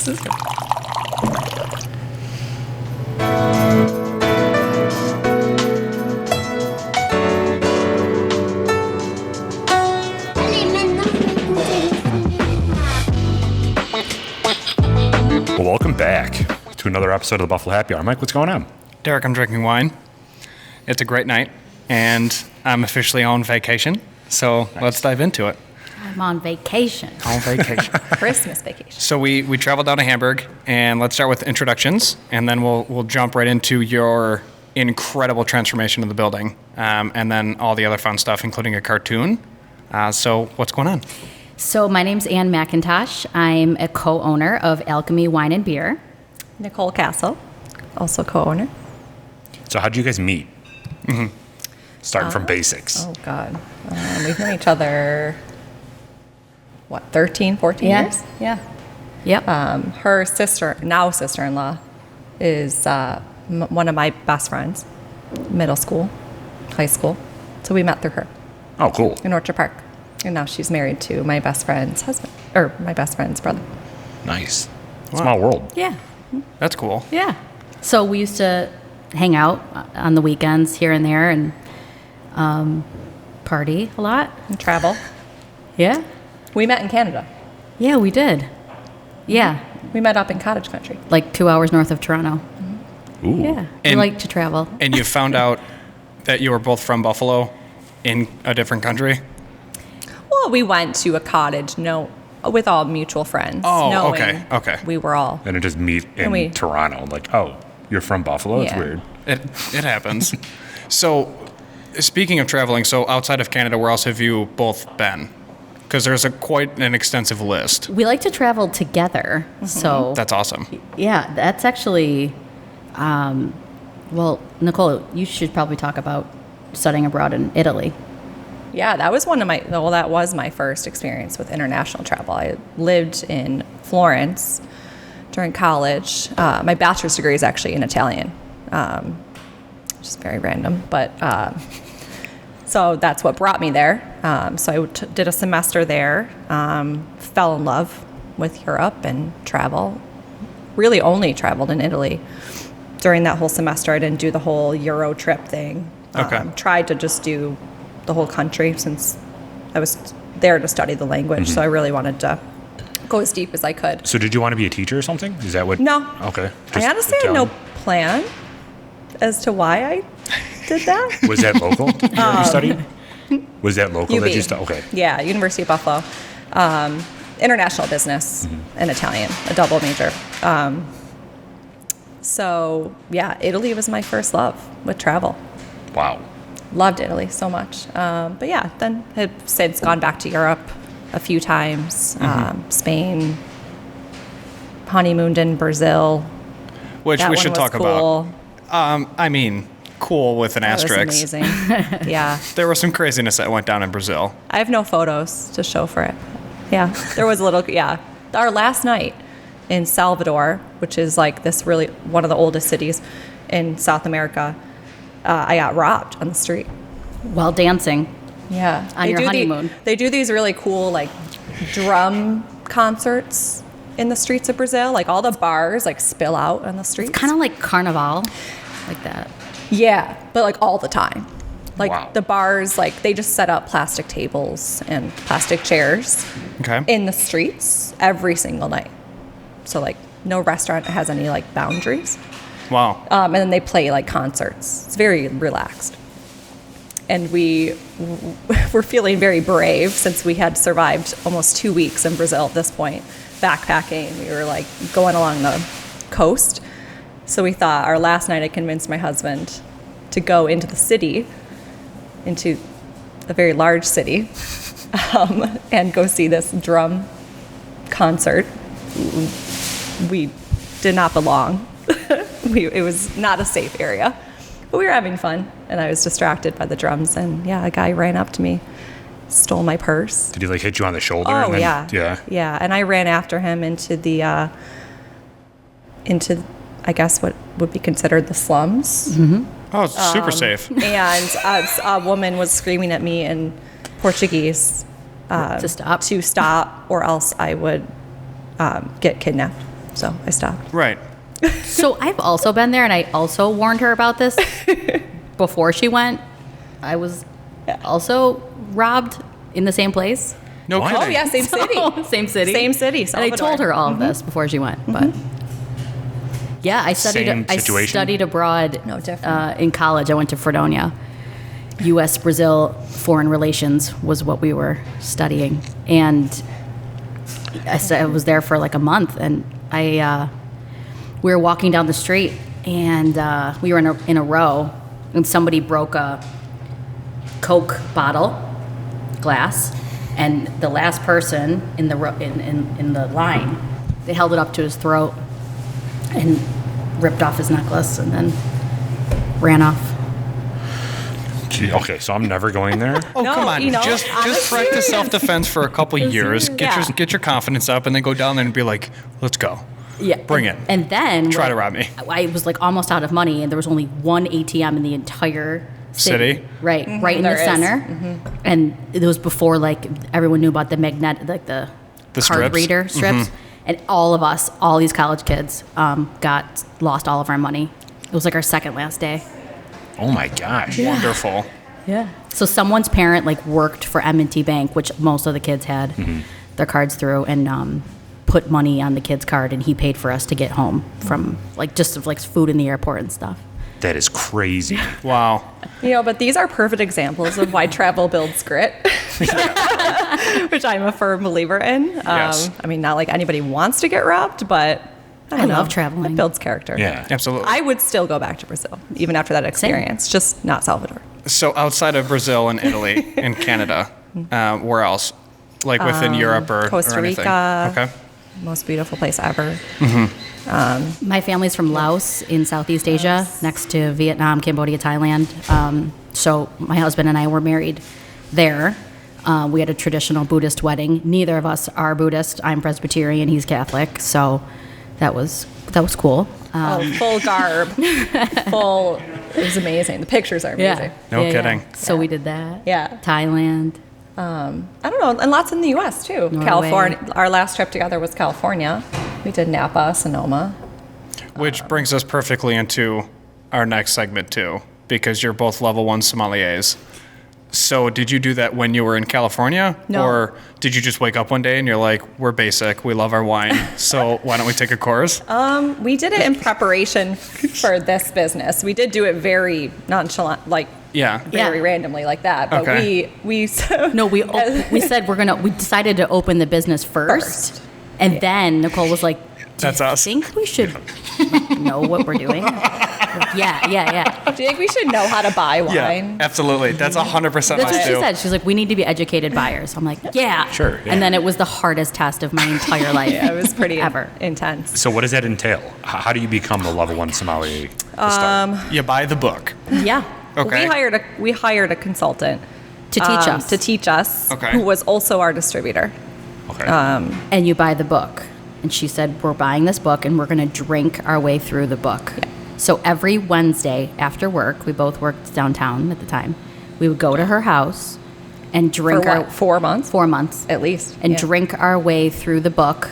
This is good. Well, welcome back to another episode of the Buffalo Happy Hour. Mike, what's going on? Derek, I'm drinking wine. It's a great night, and I'm officially on vacation, so Let's dive into it. I'm on vacation. On vacation. Christmas vacation. So we traveled down to Hamburg, and let's start with introductions, and then we'll jump right into your incredible transformation of the building, and then all the other fun stuff, including a cartoon. So what's going on? So my name's Ann McIntosh. I'm a co-owner of Alchemy Wine and Beer. Nicole Castle, also co-owner. So how'd you guys meet? Starting from basics. Oh, God. We've known each other, 13, 14 years? Yeah. Yep. Her sister-in-law, is one of my best friends, middle school, high school. So we met through her Oh, cool. in Orchard Park. And now she's married to my best friend's husband, or my best friend's brother. Nice. Wow. Small world. Yeah. That's cool. Yeah. So we used to hang out on the weekends here and there and party a lot. And travel. Yeah. We met in Canada. Yeah, we did. Yeah. We met up in Cottage Country. Like 2 hours north of Toronto. Ooh. Yeah. We And- like to travel. And you found out that you were both from Buffalo in a different country? Well, we went to a cottage, with all mutual friends. Oh, knowing okay. We were all. And it just meet in we- Toronto. Like, oh, you're from Buffalo? That's Yeah. weird. It happens. So, speaking of traveling, so outside of Canada, where else have you both been? Because there's quite an extensive list. We like to travel together. So That's awesome. yeah, that's actually, well, Nicole, you should probably talk about studying abroad in Italy. Yeah, that was that was my first experience with international travel. I lived in Florence during college. My bachelor's degree is actually in Italian, just very random, but so that's what brought me there. So I did a semester there, fell in love with Europe and travel. Really only traveled in Italy. During that whole semester, I didn't do the whole Euro trip thing. Okay. Tried to just do the whole country since I was there to study the language. So I really wanted to go as deep as I could. So did you want to be a teacher or something? Is that what? No. Okay. I Just honestly had no plan as to why I did that. Was that local that you studied? Was that local that you UB. studied? Okay. Yeah, University of Buffalo. International business and Italian, a double major. So, yeah, Italy was my first love with travel. Wow. Loved Italy so much. But yeah, then have since gone back to Europe a few times. Spain, honeymooned in Brazil. Which That we one should was talk cool. about. I mean, cool with an That was asterisk. amazing. Yeah. There was some craziness that went down in Brazil. I have no photos to show for it. Yeah, there was a little, yeah. Our last night in Salvador, which is like this really one of the oldest cities in South America, I got robbed on the street. While dancing. Yeah. On your honeymoon. They do these really cool, like, drum concerts in the streets of Brazil. Like, all the bars, like, spill out on the streets. Kind of like Carnival, like that. Yeah, but, like, all the time. Like, Wow. the bars, like, they just set up plastic tables and plastic chairs Okay. in the streets every single night. So, like, no restaurant has any, like, boundaries. Wow. And then they play, like, concerts. It's very relaxed. And we were feeling very brave since we had survived almost 2 weeks in Brazil at this point, backpacking. We were, like, going along the coast. So we thought our last night I convinced my husband to go into the city, into a very large city, and go see this drum concert. We did not belong. It was not a safe area. But we were having fun, and I was distracted by the drums. And yeah, a guy ran up to me, stole my purse. Did he like hit you on the shoulder? Oh, and then, yeah. Yeah, and I ran after him into the, I guess what would be considered the slums. Oh, it's super safe. And a woman was screaming at me in Portuguese To stop. or else I would get kidnapped. so I stopped. Right. So I've also been there, and I also warned her about this before she went. I was also robbed in the same place. No What? kidding. Oh yeah, same city. Same city. Same city, And I told Salvador. her all of this before she went, but yeah, I studied. Same I situation? studied abroad. No, different. In college, I went to Fredonia. U.S. Brazil foreign relations was what we were studying, and I was there for like a month, and we were walking down the street, and we were in a row, and somebody broke a Coke bottle glass, and the last person in the in the line, they held it up to his throat and ripped off his necklace, and then ran off. Gee, okay, so I'm never going there. Oh, No, come on. you know, just I'm practice serious. self-defense for a couple years. Get your confidence up, and then go down there and be like, let's go. Yeah, Bring it. And then Try to rob me. I was like almost out of money, and there was only one ATM in the entire City? Right, right in there the is. center. And it was before like everyone knew about the magnet, like the card strips? reader strips. And all of us, all these college kids, lost all of our money. It was like our second last day. Oh my gosh. Wonderful. Yeah. So someone's parent like worked for M&T Bank, which most of the kids had their cards through, and put money on the kid's card, and he paid for us to get home from like just like food in the airport and stuff. That is crazy. Wow. But these are perfect examples of why travel builds grit, which I'm a firm believer in. Yes. I mean, not like anybody wants to get robbed, but I don't know. love traveling. It builds character. Yeah. Absolutely. I would still go back to Brazil, even after that experience, just not Salvador. So outside of Brazil and Italy and Canada, where else? Like within Europe or Costa or anything? Rica. Okay. Most beautiful place ever. My family's from Laos in Southeast Asia, next to Vietnam, Cambodia, Thailand. So my husband and I were married there. We had a traditional Buddhist wedding. Neither of us are Buddhist. I'm Presbyterian. He's Catholic. So that was cool. Full garb. Full. It was amazing. The pictures are amazing. No kidding. So we did that. Yeah. Thailand. I don't know, and lots in the U.S. too. Norway. California. Our last trip together was California. We did Napa, Sonoma. Which brings us perfectly into our next segment too, because you're both level 1 sommeliers. So did you do that when you were in California? No. Or did you just wake up one day and you're like, we're basic, we love our wine, so why don't we take a course? We did it in preparation for this business. We did do it very nonchalant, like Yeah. very randomly like that. But Okay. we No, we said we decided to open the business first. And then Nicole was like, That's I us. think we should know what we're doing. Yeah. Do you think we should know how to buy wine? Yeah, absolutely. That's 100% That's what us she do. said. She's like, we need to be educated buyers. I'm like, yeah. Sure, yeah. And then it was the hardest test of my entire life. Yeah, it was pretty ever. intense. So what does that entail? How do you become a level 1 sommelier to start? You buy the book. Yeah. Okay. We hired a consultant To teach us. Okay. who was also our distributor. Okay. And you buy the book. And she said, we're buying this book and we're going to drink our way through the book. So every Wednesday after work, we both worked downtown at the time, we would go to her house and drink For what, 4 months? 4 months. At least. And yeah. drink our way through the book,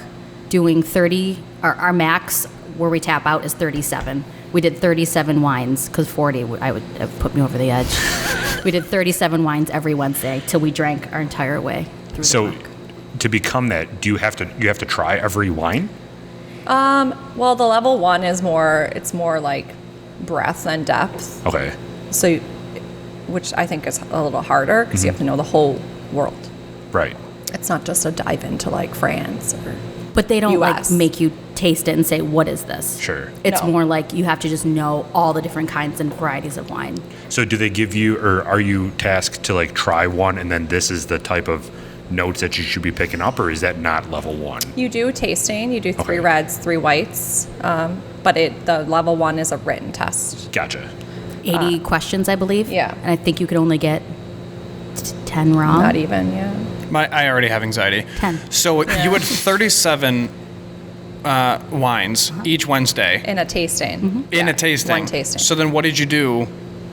doing 30, our max where we tap out is 37. We did 37 wines, because 40 would have put me over the edge. We did 37 wines every Wednesday till we drank our entire way through So the book. to become that, do you have to try every wine? Well, the level 1 is more like breadth and depth. Okay. So, which I think is a little harder because you have to know the whole world. Right. It's not just a dive into like France or. But they don't like US. make you taste it and say, what is this? Sure. It's No. more like you have to just know all the different kinds and varieties of wine. So do they give you, or are you tasked to like try one and then this is the type of notes that you should be picking up, or is that not level 1? You do tasting. You do 3 Okay. reds, 3 whites, but the level 1 is a written test. Gotcha. 80 questions, I believe. yeah. And I think you could only get 10 wrong. Not even, yeah. I already have anxiety. 10. So you had 37 wines each Wednesday In a tasting. Mm-hmm. in Yeah, a tasting. One tasting. So then what did you do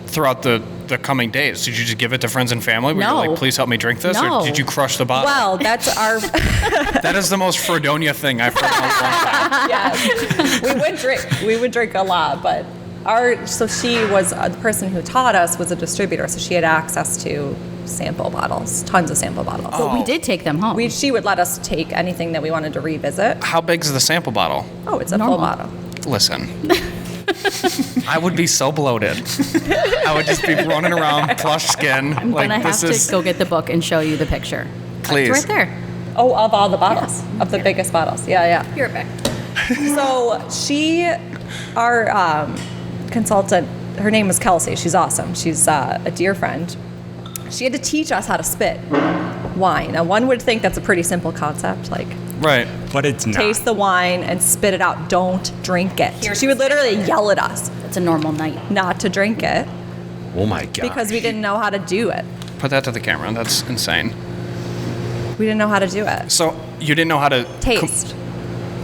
throughout the the coming days? Did you just give it to friends and family? Were No. you like, please help me drink this? No. Or did you crush the bottle? Well, that's our. That is the most Fredonia thing I've heard in a long time. Yes, we would drink. We would drink a lot, but so she was the person who taught us was a distributor, so she had access to sample bottles, tons of sample bottles. But we did take them home. She would let us take anything that we wanted to revisit. How big is the sample bottle? Oh, it's a Normal. full bottle. Listen. I would be so bloated. I would just be running around, plush skin. I'm like, gonna have this to go get the book and show you the picture. Please. It's right there. Oh, of all the bottles, of the biggest bottles. Yeah. You're back. So our consultant, her name was Kelsey. She's awesome. She's a dear friend. She had to teach us how to spit wine. Now, one would think that's a pretty simple concept, like Right. But it's not. taste the wine and spit it out. Don't drink it. She would literally yell at us It's a normal night. not to drink it Oh my god. because we didn't know how to do it. Put that to the camera. That's insane. We didn't know how to do it. So you didn't know how to Taste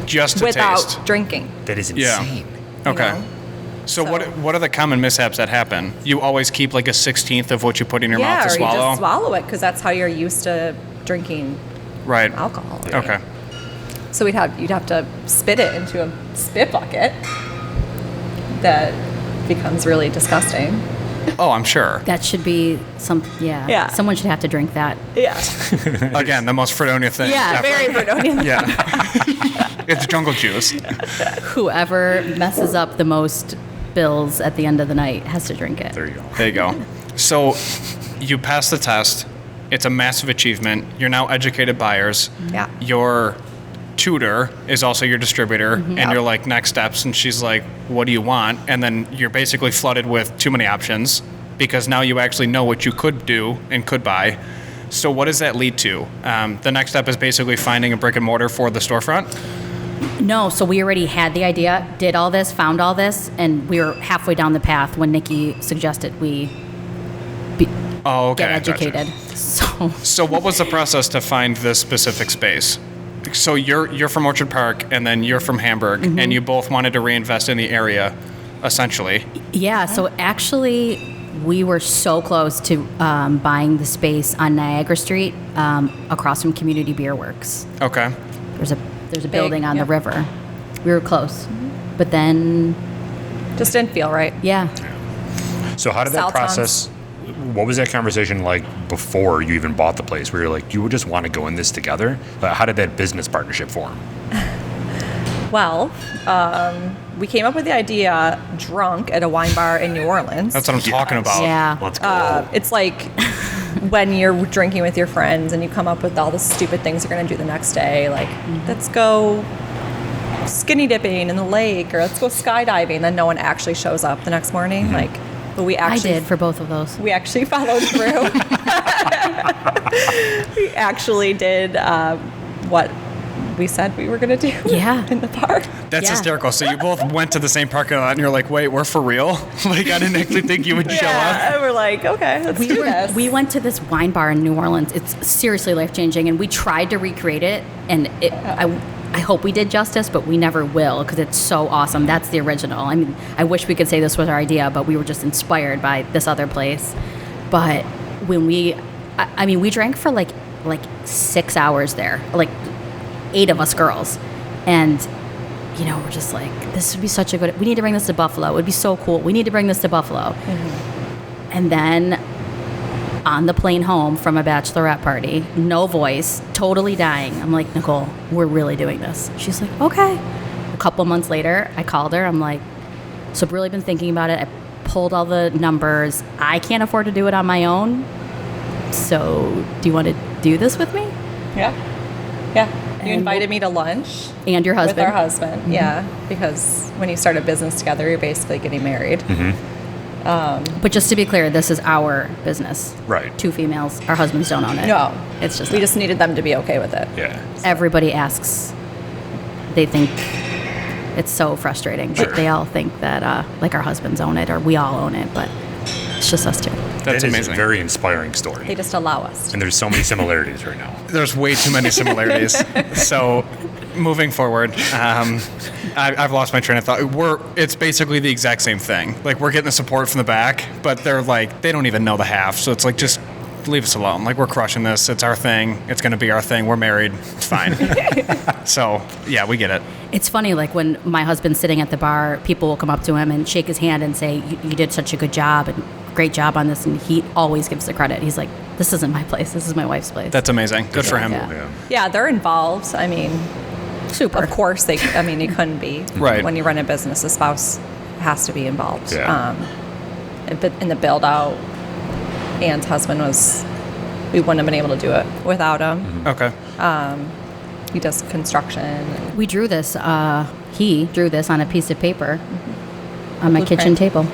just to without taste. drinking. That is Yeah. insane. Okay. know? So So- what are the common mishaps that happen? You always keep like a 16th of what you put in your mouth Yeah, to or you swallow. just swallow it because that's how you're used to drinking Right. alcohol. Okay. So you'd have to spit it into a spit bucket. That becomes really disgusting. Oh, I'm sure. That should be Yeah. Someone should have to drink that. Yeah, Again, the most Fredonia thing. Yeah, ever. very Verdonian. Yeah. It's jungle juice. Whoever messes up the most bills at the end of the night has to drink it. There you go. There you go. So you pass the test. It's a massive achievement. You're now educated buyers. Yeah. Your tutor is also your distributor, and Yep. you're like, next steps. And she's like, what do you want? And then you're basically flooded with too many options because now you actually know what you could do and could buy. So what does that lead to? The next step is basically finding a brick and mortar for the storefront. No, so we already had the idea, did all this, found all this, and we were halfway down the path when Nikki suggested we Oh, okay. get Gotcha. educated. So So what was the process to find this specific space? So you're from Orchard Park, and then you're from Hamburg, Mm-hmm. and you both wanted to reinvest in the area, essentially. yeah, so actually we were so close to buying the space on Niagara Street across from Community Beer Works. Okay. There's a building on the yep. river. We were close, but then Just didn't feel right. yeah. So how did that South process? What was that conversation like before you even bought the place? Where you're like, you would just want to go in this together? How did that business partnership form? Well, we came up with the idea drunk at a wine bar in New Orleans. That's what I'm talking about. Yeah. Let's go. It's like when you're drinking with your friends and you come up with all the stupid things you're going to do the next day. Like, let's go skinny dipping in the lake, or let's go skydiving. Then no one actually shows up the next morning. Like, but we I actually did for both of those. we actually followed through. We actually did what we said we were going to do. Yeah. In the park. That's Yeah. hysterical. So you both went to the same parking lot, and you're like, wait, we're for real? Like, I didn't actually think you would show up. Yeah, and we're like, okay, let's do this. We went to this wine bar in New Orleans. It's seriously life changing, and we tried to recreate it. And I hope we did justice, but we never will because it's so awesome. That's the original. I mean, I wish we could say this was our idea, but we were just inspired by this other place. But when we drank for like 6 hours there, like 8 of us girls, and we're just like, this would be such a good. We need to bring this to Buffalo. It would be so cool. We need to bring this to Buffalo. Mm-hmm. And then on the plane home from a bachelorette party, no voice, totally dying. I'm like, Nicole, we're really doing this. She's like, okay. A couple months later, I called her. I'm like, so I've really been thinking about it. I pulled all the numbers. I can't afford to do it on my own. So do you want to do this with me? Yeah. Yeah. You And invited me to lunch And your husband. with our husband. Yeah. Because when you start a business together, you're basically getting married. But just to be clear, this is our business. Right. 2 females. Our husbands don't own it. No. It's just We us. just needed them to be okay with it. Yeah. Everybody asks. They think it's so frustrating, but Sure. they all think that like our husbands own it or we all own it, but it's just us two. That's That is amazing. a very inspiring story. They just allow us. And there's so many similarities right now. There's way too many similarities. So moving forward, I've lost my train of thought. It's basically the exact same thing. Like, we're getting the support from the back, but they're like, they don't even know the half. So it's like, just leave us alone. Like, we're crushing this. It's our thing. It's going to be our thing. We're married. It's fine. So, yeah, we get it. It's funny, like when my husband's sitting at the bar, people will come up to him and shake his hand and say, you did such a good job and great job on this. And he always gives the credit. He's like, this isn't my place. This is my wife's place. That's amazing. Good for him. Yeah. Yeah, they're involved. I mean, Super. of course you couldn't be. Right. When you run a business, a spouse has to be involved. Yeah. But in the build out, Anne's husband we wouldn't have been able to do it without him. Okay. He does construction. We drew this, he drew this on a piece of paper on my kitchen table.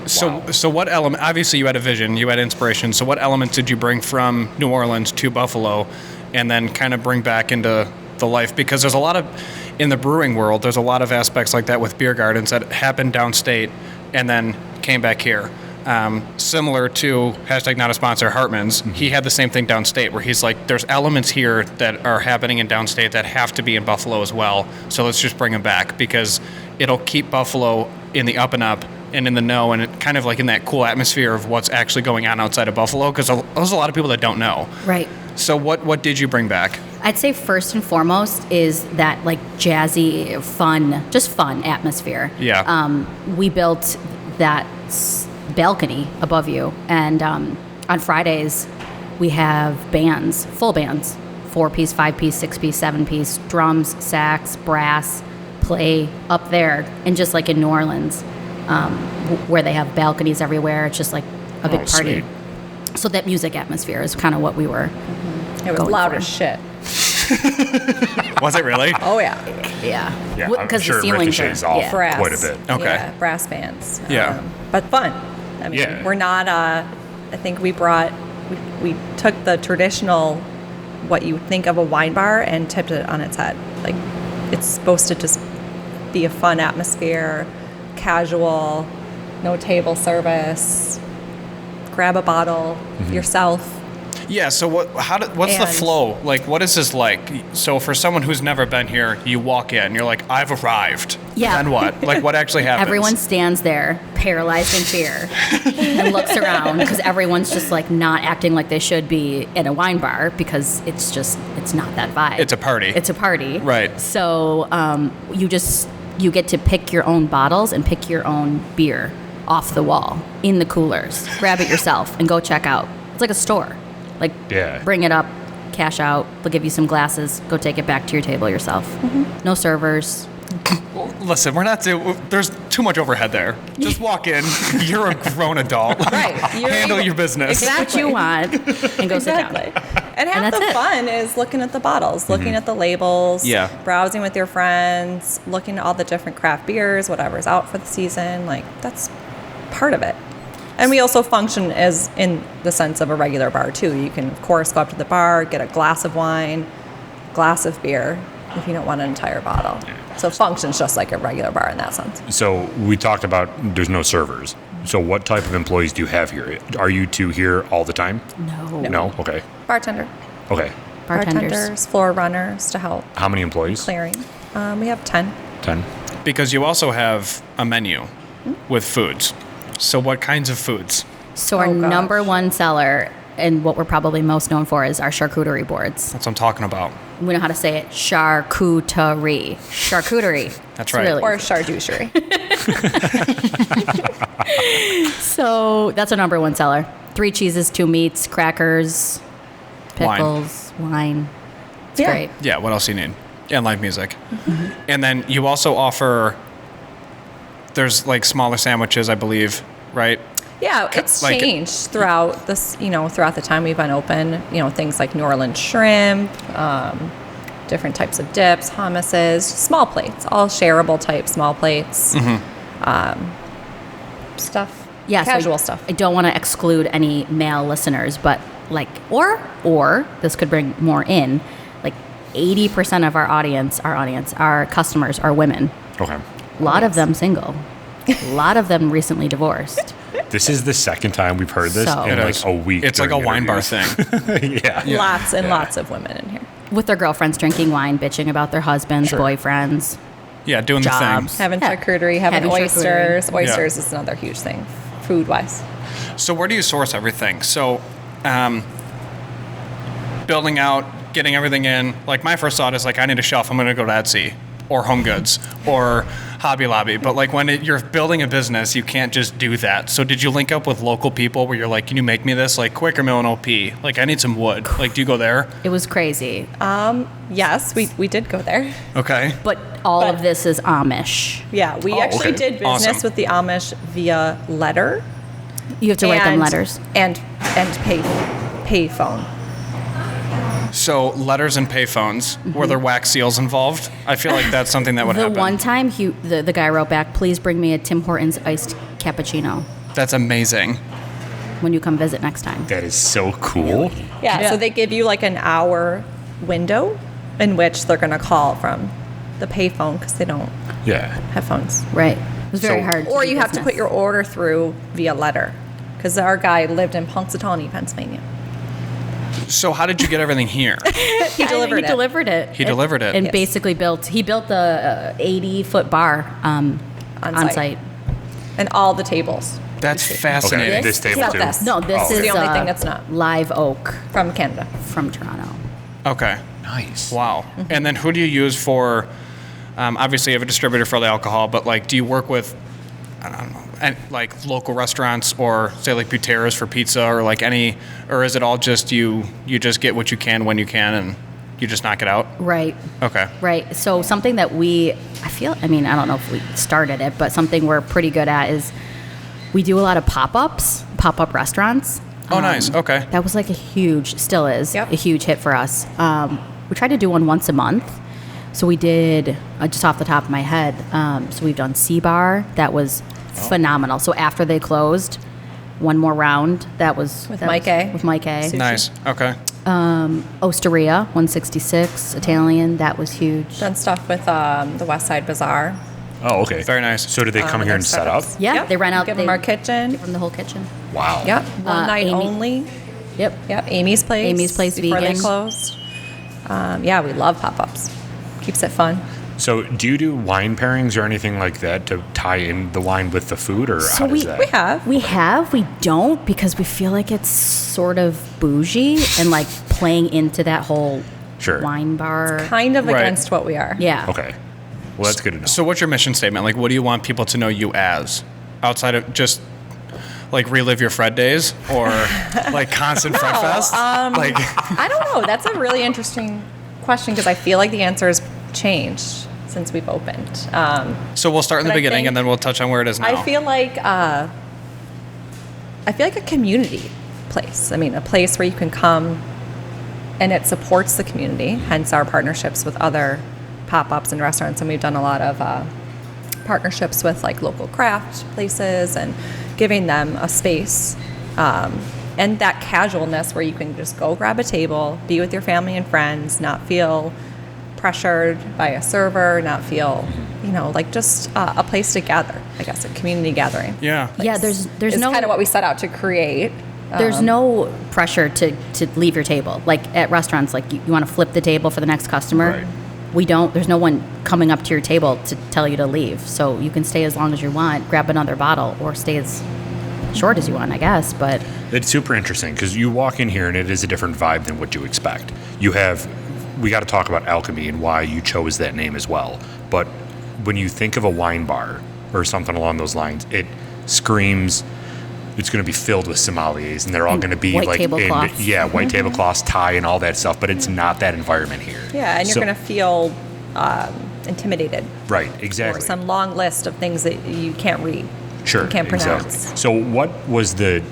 So what element, obviously you had a vision, you had inspiration. So what elements did you bring from New Orleans to Buffalo and then kind of bring back into the life? Because there's a lot of, in the brewing world, there's a lot of aspects like that with beer gardens that happened downstate and then came back here. Similar to #not a sponsor, Hartman's, he had the same thing downstate where he's like, there's elements here that are happening in downstate that have to be in Buffalo as well. So let's just bring them back because it'll keep Buffalo in the up and up and in the know and it kind of like in that cool atmosphere of what's actually going on outside of Buffalo because there's a lot of people that don't know. Right. So what did you bring back? I'd say first and foremost is that like jazzy, fun atmosphere. Yeah. We built that balcony above you, and on Fridays we have bands, full bands, 4-piece, 5-piece, 6-piece, 7-piece, drums, sax, brass, play up there, and just like in New Orleans, where they have balconies everywhere, it's just like a big party. Sweet. So that music atmosphere is kind of what we were. It was going loud for. as shit. Was it really? Oh yeah. Yeah. Yeah, I'm Because sure the it ceilings ricochets are off Brass. quite a bit. Okay. Yeah, brass bands. Yeah. But fun. I mean, Yeah. we're not. I think we took the traditional, what you think of a wine bar, and tipped it on its head. Like, it's supposed to just be a fun atmosphere, casual, no table service. Grab a bottle yourself. Yeah, so what's the And- flow? Like, what is this like? So for someone who's never been here, you walk in, you're like, I've arrived. Yeah. Then what? Like, what actually happens? Everyone stands there, paralyzed in fear, and looks around because everyone's just like not acting like they should be in a wine bar because it's not that vibe. It's a party. It's a party. Right. So you get to pick your own bottles and pick your own beer off the wall in the coolers. Grab it yourself and go check out. It's like a store. Like, Yeah. bring it up, cash out. They'll give you some glasses. Go take it back to your table yourself. No servers. Listen, there's too much overhead there. Just walk in. You're a grown adult. Right. Handle your business. Pick what you want and go sit down. Exactly. And half that's the it. fun is looking at the bottles, looking at the labels, Yeah. browsing with your friends, looking at all the different craft beers, whatever's out for the season. Like, that's part of it. And we also function as in the sense of a regular bar too. You can of course go up to the bar, get a glass of wine, glass of beer, if you don't want an entire bottle. So it functions just like a regular bar in that sense. So we talked about there's no servers. So what type of employees do you have here? Are you two here all the time? No. No? Okay. Bartender. Okay. Bartenders. Floor runners to help How many employees? clearing. We have 10. 10. Because you also have a menu with foods. So what kinds of foods? So our Oh, gosh. number one seller and what we're probably most known for is our charcuterie boards. That's what I'm talking about. We know how to say it. Charcuterie. Charcuterie. That's It's right. really Or easy. charcuterie. So that's our number one seller. 3 cheeses, 2 meats, crackers, Wine. pickles, wine. It's Yeah. great. Yeah, what else do you need? And live music. And then you also offer, there's like smaller sandwiches, I believe, right? Yeah, it's like- changed throughout this, throughout the time we've been open. Things like New Orleans shrimp, different types of dips, hummuses, small plates, all shareable type small plates, stuff. Yeah, so casual stuff. I don't want to exclude any male listeners, but like, or this could bring more in. Like 80% of our customers are women. Okay. A lot of them single. A lot of them recently divorced. This is the second time we've heard this So- in It like is. a week. It's like a during wine bar interviews. thing. yeah. Lots and lots of women in here. with their girlfriends drinking wine, bitching about their husbands, boyfriends, Yeah, doing jobs. the thing. Having Yeah. charcuterie, having Having oysters. charcuterie. Oysters is another huge thing, food-wise. So where do you source everything? So, building out, getting everything in. Like my first thought is like, I need a shelf. I'm going to go to Etsy or Home Goods or Hobby Lobby. But like when you're building a business, you can't just do that. So did you link up with local people where you're like, can you make me this? Like Quaker Mill and OP. Like I need some wood. Like do you go there? It was crazy. Yes, we did go there. Okay. But all But- of this is Amish. Yeah, we actually okay. did business Awesome. with the Amish via letter. You have to write them letters. And pay phone. So letters and payphones. Were there wax seals involved? I feel like that's something that would The happen. one time the guy wrote back, please bring me a Tim Hortons iced cappuccino That's amazing. when you come visit next time. That is so cool. Yeah, Yeah. so they give you like an hour window in which they're going to call from the payphone because they don't Yeah. have phones. Right. It was very So- hard. Or do you have to business. put your order through via letter because our guy lived in Punxsutawney, Pennsylvania. So how did you get everything here? He delivered He it. delivered it. He delivered it. And Yes. basically built the 80-foot bar on On-site. site. And all the tables That's Okay. fascinating. This table Except too. this. No, this Oh, is okay. the only thing that's not. live oak from Canada. from Toronto. Okay. Nice. Wow. And then who do you use for, obviously you have a distributor for the alcohol, but like do you work with, I don't know, like local restaurants or say like Buteras for pizza or like any, or is it all just you just get what you can when you can and you just knock it out? Right. Okay. Right. So something that I don't know if we started it, but something we're pretty good at is we do a lot of pop-up restaurants. Oh, nice. Okay. That was like still is Yep. a huge hit for us. We try to do one once a month. So we did, just off the top of my head, so we've done Sea Bar. That was phenomenal. So after they closed, one more round. That was With that Mike was- A. With Mike A. Sushi. Nice. Okay. Osteria, 166, Italian. That was huge. Done stuff with the West Side Bazaar. Oh, okay. Very nice. So did they come here and set up? Yeah, Yep. they rent out Give them our kitchen. from the whole kitchen. Wow. Yep. One night Amy- only. Yep. Yep. Amy's Place. Amy's Place before vegan. they closed. Yeah, we love pop-ups. Keeps it fun. So do you do wine pairings or anything like that to tie in the wine with the food, or So how does that? We have. We don't because we feel like it's sort of bougie and like playing into that whole Sure. wine bar. Kind of Right. against what we are. Yeah. Okay. Well, that's good to know. So what's your mission statement? Like what do you want people to know you as? Outside of just like relive your Fred days or like constant Fred Fest? Like I don't know. That's a really interesting question because I feel like the answer has changed since we've opened. so we'll start in the But I beginning think- and then we'll touch on where it is now. I feel like a community place. I mean, a place where you can come and it supports the community. Hence our partnerships with other pop-ups and restaurants, and we've done a lot of partnerships with like local craft places and giving them a space. And that casualness where you can just go grab a table, be with your family and friends, not feel pressured by a server, not feel, like just a place to gather, I guess, a community gathering. Yeah. Yeah, there's It's no kind of what we set out to create. there's no pressure to leave your table. Like at restaurants, like you want to flip the table for the next customer. Right. We don't. There's no one coming up to your table to tell you to leave. So you can stay as long as you want, grab another bottle, or stay as short as you want, I guess. But It's super interesting because you walk in here and it is a different vibe than what you expect. We got to talk about Alchemy and why you chose that name as well. But when you think of a wine bar or something along those lines, it screams it's going to be filled with sommeliers and they're all going to be white like tablecloths. white tablecloths, tie, and all that stuff. But it's not that environment here. Yeah, and you're So- going to feel intimidated right, or exactly. some long list of things that you can't read. Sure, You can't pronounce. exactly. So, what was the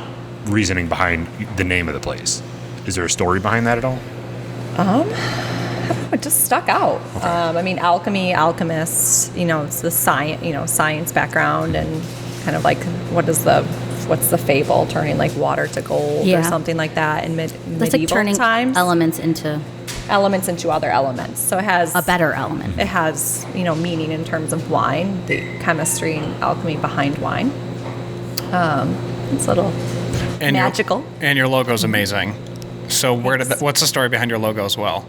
reasoning behind the name of the place? Is there a story behind that at all? It just stuck out. I mean, alchemy, alchemists, it's the science background and kind of like what's the fable, turning like water to gold or Yeah. something like that in that's medieval like turning times. elements into Elements into other elements. So it has a better element. It has, meaning in terms of wine, the chemistry and alchemy behind wine. It's a little And magical. and your logo's amazing. So what's the story behind your logo as well?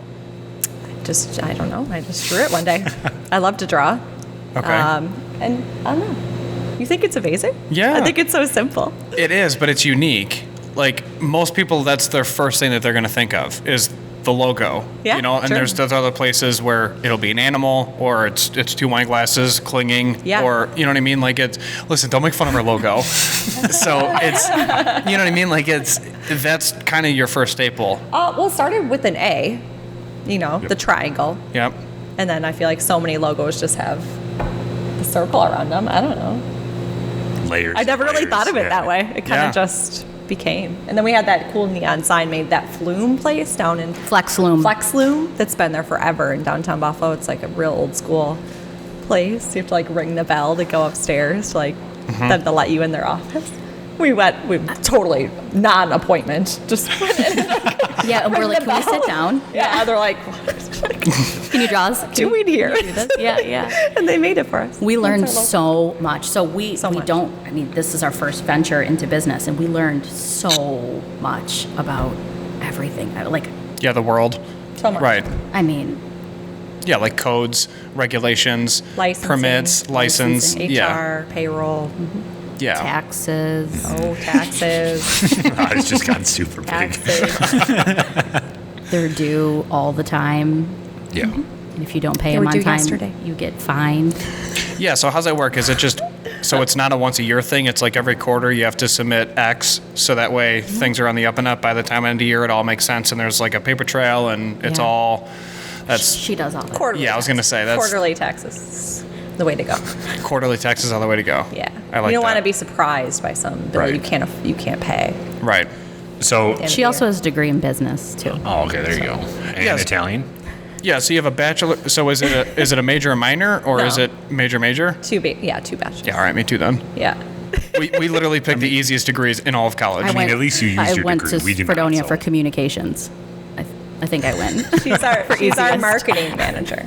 I don't know. I just drew it one day. I love to draw. Okay. And I don't know. You think it's amazing? Yeah. I think it's so simple. It is, but it's unique. Like most people, that's their first thing that they're going to think of is the logo. Yeah, You know, and sure. there's other places where it'll be an animal, or it's two wine glasses clinging, Yeah. or you know what I mean. Like listen, don't make fun of our logo. So it's, you know what I mean. Like that's kind of your first staple. Well, it started with an A, the triangle. Yep. And then I feel like so many logos just have the circle around them. I don't know. Layers. I never really layers. thought of it Yeah. that way. It kind Yeah. of just became. And then we had that cool neon sign made, that Flume place down in Flex Loom. Flex Loom, that's been there forever in downtown Buffalo. It's like a real old school place. You have to like ring the bell to go upstairs to like them to let you in their office. We totally non-appointment. Just went in. Yeah, and we're like, can we sit down? Yeah, they're like, Can you draw us? doing here? Do this? Yeah, yeah. And they made it for us. We learned That's our so much. So we much. don't, I mean, this is our first venture into business, and we learned so much about everything. Like, Yeah, the world. So much. Right. I mean, Yeah, like codes, regulations, Licensing. permits, license. Licensing. HR, Yeah. payroll, Yeah. taxes. taxes, It's just gotten super big. taxes. They're due all the time. Yeah. And if you don't pay They them were on due time, yesterday. you get fined. Yeah, so how's that work? Is it just, so it's not a once a year thing? It's like every quarter you have to submit X, so that way things are on the up and up. By the time end of year, it all makes sense, and there's like a paper trail, and it's Yeah. all, that's She does all that. Quarterly Yeah, I was gonna say, that's- quarterly taxes. The way to go. quarterly taxes are the way to go. Yeah. I like you don't want to that. be surprised by some bill Right. you can't pay. Right. So, She also has a degree in business, too. oh, okay, there you go. And Yes. Italian? Yeah, so you have a bachelor, so is it a major or minor, or No. is it major? Two bachelors. Yeah, all right, me too then. Yeah. We literally picked the easiest degrees in all of college. I went, at least you used I your went degree. to We did not, Fredonia so. for communications. I think I win. She's our easiest. marketing manager.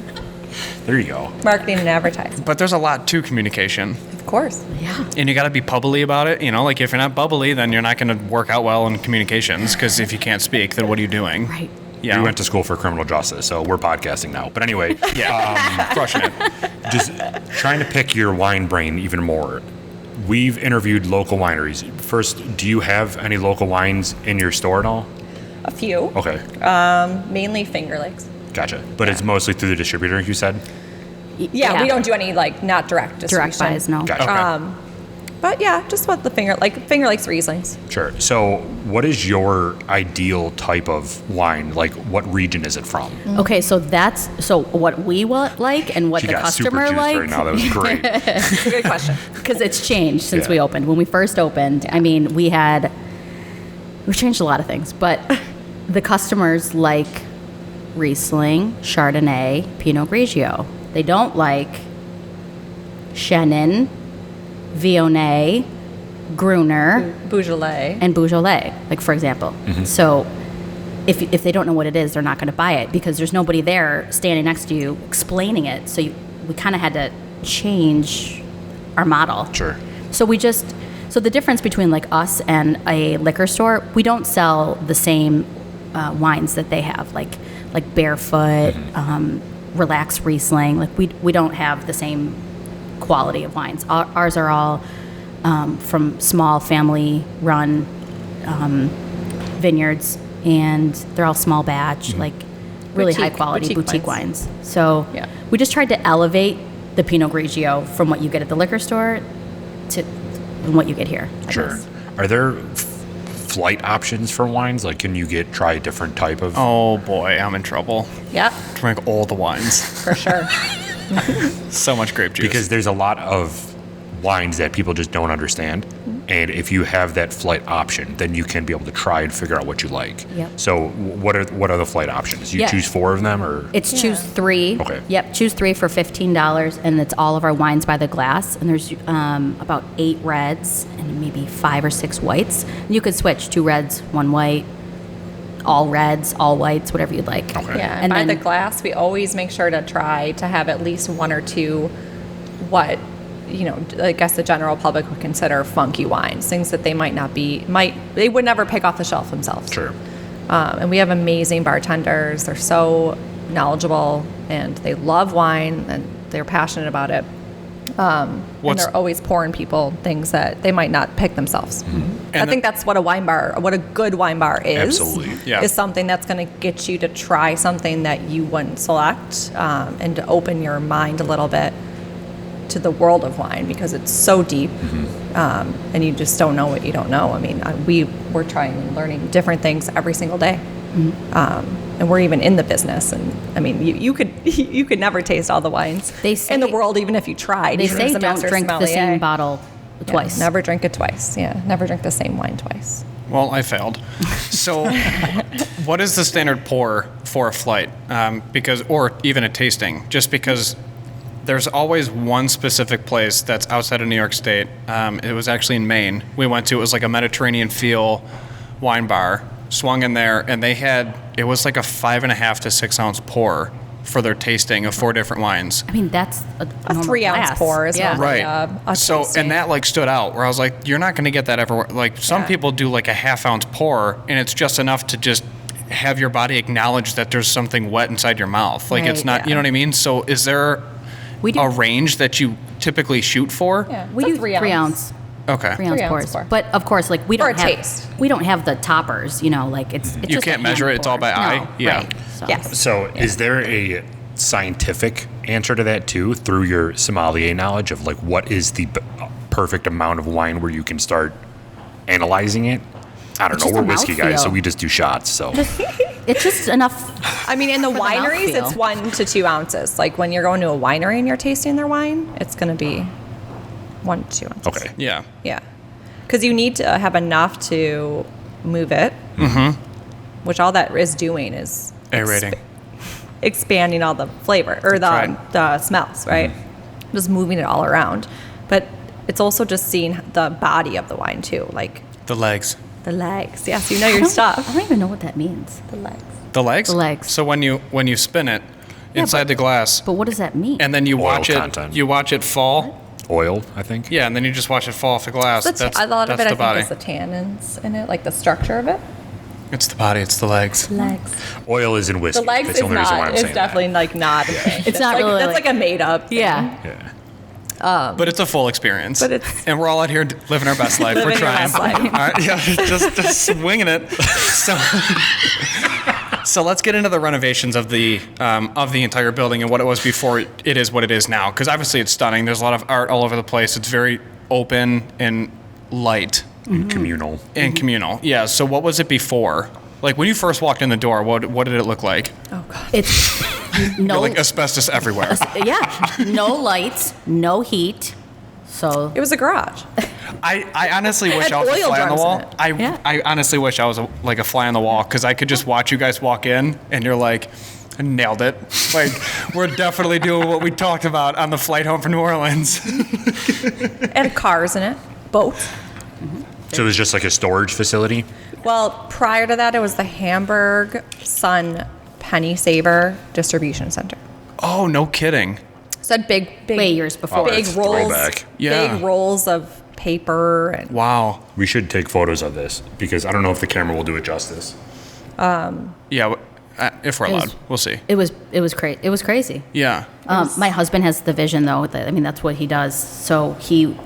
There you go. Marketing and advertising. But there's a lot to communication, Of course. Yeah. and you got to be bubbly about it. You know, like if you're not bubbly, then you're not going to work out well in communications. Because if you can't speak, then what are you doing? Right. Yeah. We went to school for criminal justice, so we're podcasting now. But anyway, crushing it. just trying to pick your wine brain even more. We've interviewed local wineries. First, do you have any local wines in your store at all? A few. Okay, Mainly Finger Lakes. gotcha. But it's mostly through the distributor, you said? Yeah, we don't do any not direct distribution. direct buys, no. Gotcha. But yeah, just what the Finger Lakes Rieslings. Sure. So, what is your ideal type of wine? Like, what region is it from? Okay, so that's what we like and what She the got super customer juiced likes. right now. That was great. Good question. Because it's changed since Yeah. we opened. When we first opened, I mean, we changed a lot of things, but the customers like Riesling, Chardonnay, Pinot Grigio. They don't like Chenin, Viognier, Gruner, Beaujolais. and Beaujolais, like for example. So if they don't know what it is, they're not going to buy it because there's nobody there standing next to you explaining it. So we kind of had to change our model. Sure. So so the difference between like us and a liquor store, we don't sell the same wines that they have, like Barefoot, Relax Riesling. Like we don't have the same quality of wines. Ours are all from small family-run vineyards, and they're all small batch, like really Boutique- high-quality boutique boutique wines. wines. So Yeah. we just tried to elevate the Pinot Grigio from what you get at the liquor store to what you get here. I Sure. guess. Are there flight options for wines? Like, can you try a different type of? Oh boy, I'm in trouble. Yep, Drink all the wines. for sure. So much grape juice. Because there's a lot of wines that people just don't understand. And if you have that flight option, then you can be able to try and figure out what you like. Yep. So what are the flight options? You Yeah. choose 4 of them, or It's choose 3. Okay. Yep, choose 3 for $15, and it's all of our wines by the glass. And there's about 8 reds and maybe 5 or 6 whites. And you could switch 2 reds, 1 white, all reds, all whites, whatever you'd like. Okay. Yeah, and And by then- the glass, we always make sure to try to have at least 1 or 2 what, I guess the general public would consider funky wines, things that they they would never pick off the shelf themselves. sure. And we have amazing bartenders. They're so knowledgeable and they love wine and they're passionate about it. And they're always pouring people things that they might not pick themselves. I think that's what what a good wine bar is. Absolutely. Yeah. Is something that's going to get you to try something that you wouldn't select, and to open your mind a little bit to the world of wine, because it's so deep, and you just don't know what you don't know. I mean, we're trying and learning different things every single day. And we're even in the business, and I mean, you could never taste all the wines in the world, even if you tried. They even say as a don't master drink the sommelier. same bottle Yeah, twice. never drink it twice. Yeah, never drink the same wine twice. Well, I failed. So, what is the standard pour for a flight? Or even a tasting? Just because there's always one specific place that's outside of New York State. It was actually in Maine. We went to. It was like a Mediterranean feel wine bar. Swung in there, and it was like a 5.5 to 6 ounce pour for their tasting of 4 different wines. I mean, that's a normal 3 ounce glass. pour is yeah. normally Right. a So, tasting. and that like stood out where I was like, you're not going to get that everywhere. Like some Yeah. people do like a 1/2 ounce pour, and it's just enough to just have your body acknowledge that there's something wet inside your mouth. Like it's Right, not, yeah. you know what I mean? So is there We do. a range that you typically shoot for? Yeah, We it's do a 3 ounce. Okay. 3 ounce 3 ounce pours. pour. But of course, like we For don't a have taste. we don't have the toppers. You know, like it's You just a can't measure hand it, it's all pour. by eye? No, Yeah. Right. So. Yes. So, is there a scientific answer to that too, through your sommelier knowledge of like what is the perfect amount of wine where you can start analyzing it? I don't It's know. just We're a whiskey guys, so mouthfeel. we just do shots. So, It's just enough. I mean, in the For the wineries, mouthfeel. it's 1 to 2 ounces. Like when you're going to a winery and you're tasting their wine, it's going to be 1 to 2 ounces. okay. Yeah. Yeah. Because you need to have enough to move it, which all that is doing is Aerating. expanding all the flavor or right. the smells, right? Just moving it all around. But it's also just seeing the body of the wine too, like The legs. the legs. Yes, you know I your don't- stuff. I don't even know what that means. The legs. The legs? The legs. So when you spin it inside the glass, But what does that mean? and then you Oil watch content. it fall. Oil, I think. Yeah, and then you just watch it fall off the glass. That's A lot of that's it, the I body. think, is the tannins in it, like the structure of it. It's the body. It's the legs. Legs. Oil is in whiskey. The legs That's the is only reason why not. I'm It's saying definitely like not. A thing. It's That's not like, really That's like- like a made up. Thing. yeah. that. Yeah. But it's a full experience. But it's- and we're all out here living our best life. We're Living your trying. best life. All right, yeah, just swinging it. So let's get into the renovations of the entire building and what it was before it is what it is now. Because obviously it's stunning. There's a lot of art all over the place. It's very open and light And communal. and communal. Yeah. So what was it before? Like when you first walked in the door, what did it look like? Oh god. It's no. Like asbestos everywhere. Yeah. No lights. No heat. So It was a garage. I honestly wish Had I was a oil fly on the drums in wall. it. Yeah. I honestly wish I was like a fly on the wall because I could just watch you guys walk in and you're like, I nailed it. Like we're definitely doing what we talked about on the flight home from New Orleans. It had cars in it, boats. So it was just like a storage facility. Well, prior to that, it was the Hamburg Sun Penny Saver Distribution Center. Oh, no kidding. So it had big way years before. big that's rolls, throwback. Yeah. big rolls of paper, and Wow. We should take photos of this because I don't know if the camera will do it justice. Yeah. If we're It was- allowed, we'll see. It was crazy. It was crazy. Yeah. My husband has the vision though. I mean, that's what he does. So he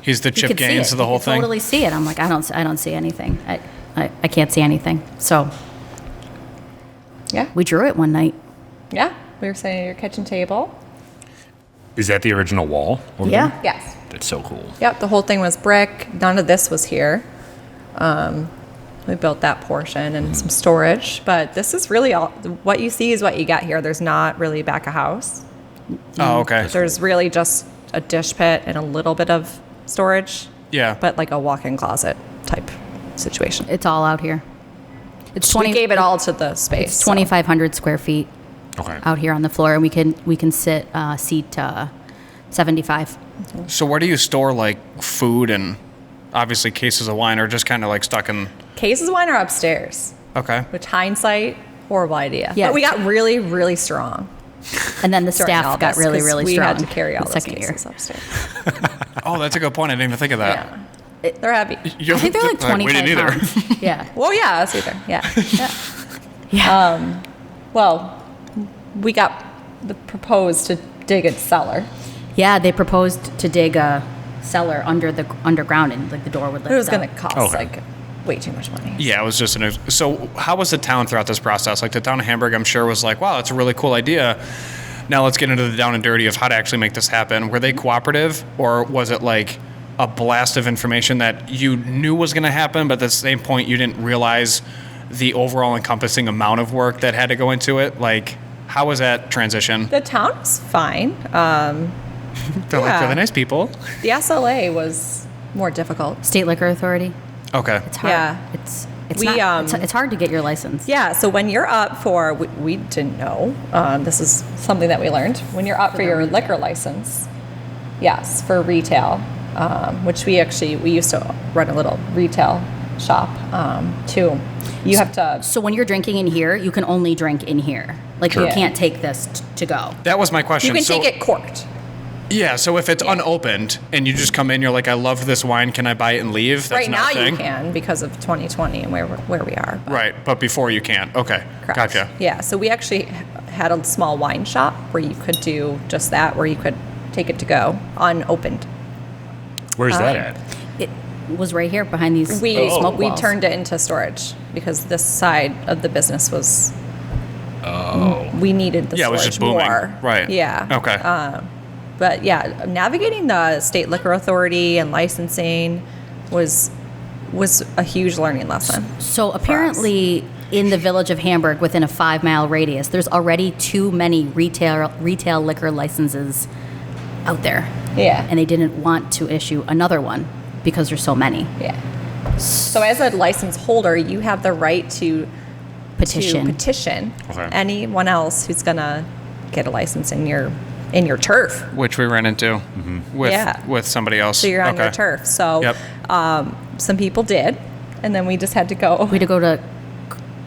He's the Chip could see Gaines it. of the He whole could thing. Totally see it. I'm like, I don't see anything. I can't see anything. So yeah, we drew it one night. yeah. We were sitting at your kitchen table. Is that the original wall? over Yeah. there? Yes. That's so cool. Yep. The whole thing was brick. None of this was here. We built that portion and some storage, but this is really all. What you see is what you got here. There's not really back a house. Oh, okay. There's really just a dish pit and a little bit of storage. Yeah. But like a walk-in closet type situation. It's all out here. It's We gave it all to the space. It's so. 2,500 square feet Okay. out here on the floor, and we can seat 75. So where do you store like food and obviously cases of wine, or just kind of like stuck in? Cases of wine are upstairs, Okay. which hindsight, horrible idea. Yeah. But we got really, really strong. And then the during all staff got this, really, 'cause really we strong. had to carry all the those second year. cases upstairs. Oh, that's a good point. I didn't even think of that. Yeah. They're heavy. You- I think they're like we 25 didn't either. pounds. Yeah. Well, yeah, us either. Yeah. Yeah. Well, we got the proposed to dig a cellar. Yeah, they proposed to dig a cellar underground, and like the door would lift It was up. going to cost Okay. like way too much money. Yeah, it was just so how was the town throughout this process? Like the town of Hamburg, I'm sure was like, wow, that's a really cool idea. Now let's get into the down and dirty of how to actually make this happen. Were they cooperative, or was it like a blast of information that you knew was going to happen, but at the same point you didn't realize the overall encompassing amount of work that had to go into it? Like, how was that transition? The town was fine. They're like yeah. really nice people. The SLA was more difficult. State Liquor Authority. Okay. It's hard. Yeah. It's We, it's hard to get your license. Yeah, so when you're up for, we didn't know, this is something that we learned. When you're up for your liquor license, yes, for retail, which we used to run a little retail shop too. You have to, So when you're drinking in here, you can only drink in here. Like you Yeah. can't take this to go. That was my question. you can So- take it corked. Yeah, so if it's unopened and you just come in, you're like, I love this wine, can I buy it and leave? That's Right now not a thing. you can because of 2020 and where we are. But Right, but before you can't. Okay, correct. gotcha. Yeah, so we actually had a small wine shop where you could do just that, where you could take it to go unopened. Where's that at? It was right here behind these We smoke we walls. turned it into storage because this side of the business was. Oh. We needed the Yeah, it was storage just booming. more. Right. Yeah. Okay. But yeah, navigating the state liquor authority and licensing was a huge learning lesson. So apparently, in the village of Hamburg, within a 5-mile radius, there's already too many retail liquor licenses out there, Yeah. and they didn't want to issue another one because there's so many. Yeah. So as a license holder, you have the right to petition Okay. anyone else who's gonna get a license in your turf. Which we ran into with Yeah. with somebody else. So you're on your Okay. turf. So Yep. some people did, and then we just had to go. We had to go to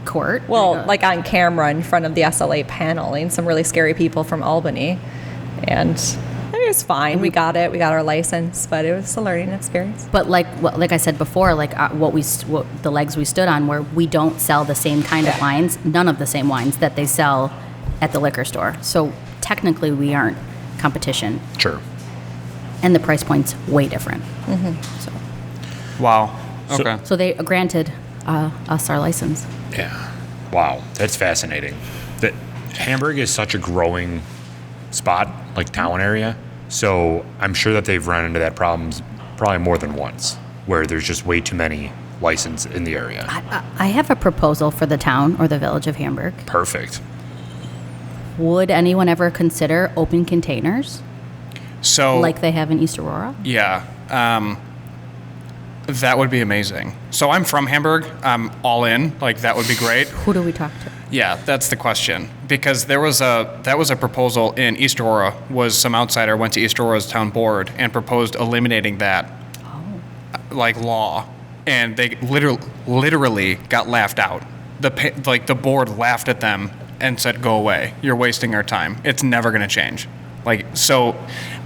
court. Well, like on camera in front of the SLA paneling, some really scary people from Albany, and it was fine. We got it. We got our license, but it was a learning experience. But like I said before, like what the legs we stood on, where we don't sell the same kind of Yeah. wines, none of the same wines that they sell at the liquor store. So technically, we aren't competition, Sure. and the price point's way different. So, Wow. Okay. so they granted us our license. Yeah. Wow, that's fascinating. That Hamburg is such a growing spot, like town area. So I'm sure that they've run into that problems probably more than once, where there's just way too many licensed in the area. I have a proposal for the town or the village of Hamburg. Perfect. Would anyone ever consider open containers So like they have in East Aurora? yeah, that would be amazing. So I'm from Hamburg. I'm all in. Like that would be great. Who do we talk to? Yeah, that's the question. Because that was a proposal in East Aurora. Was some outsider went to East Aurora's town board and proposed eliminating that like law, and they literally got laughed out. The board laughed at them and said, "Go away. You're wasting our time. It's never going to change." Like so,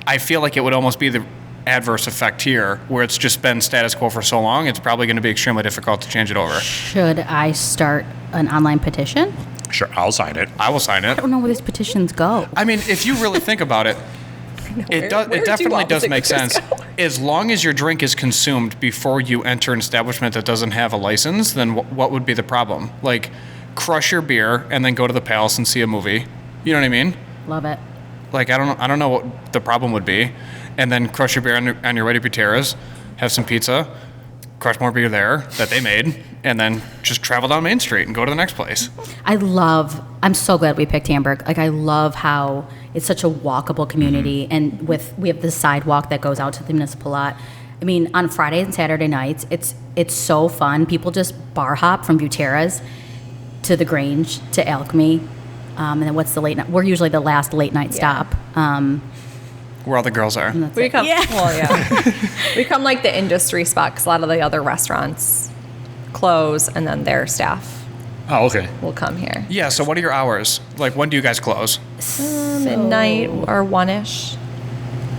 I feel like it would almost be the adverse effect here, where it's just been status quo for so long. It's probably going to be extremely difficult to change it over. Should I start an online petition? Sure, I'll sign it. I will sign it. I don't know where these petitions go. I mean, if you really think about it, Where it do definitely does opposite make signatures sense. go? As long as your drink is consumed before you enter an establishment that doesn't have a license, then what would be the problem? Like, crush your beer and then go to the Palace and see a movie. You know what I mean? Love it. Like, I don't know what the problem would be. And then crush your beer on your way to Buteras, have some pizza, crush more beer there that they made, and then just travel down Main Street and go to the next place. I'm so glad we picked Hamburg. Like, I love how it's such a walkable community, and we have this sidewalk that goes out to the municipal lot. I mean, on Friday and Saturday nights, it's so fun. People just bar hop from Buteras to the Grange to Alchemy, and then what's the late night? We're usually the last late night stop. Where all the girls are. And that's We it. become, well, yeah. We become like the industry spot because a lot of the other restaurants close, and then their staff Oh, okay. will come here. Yeah, so what are your hours? Like, when do you guys close? Midnight or 1-ish.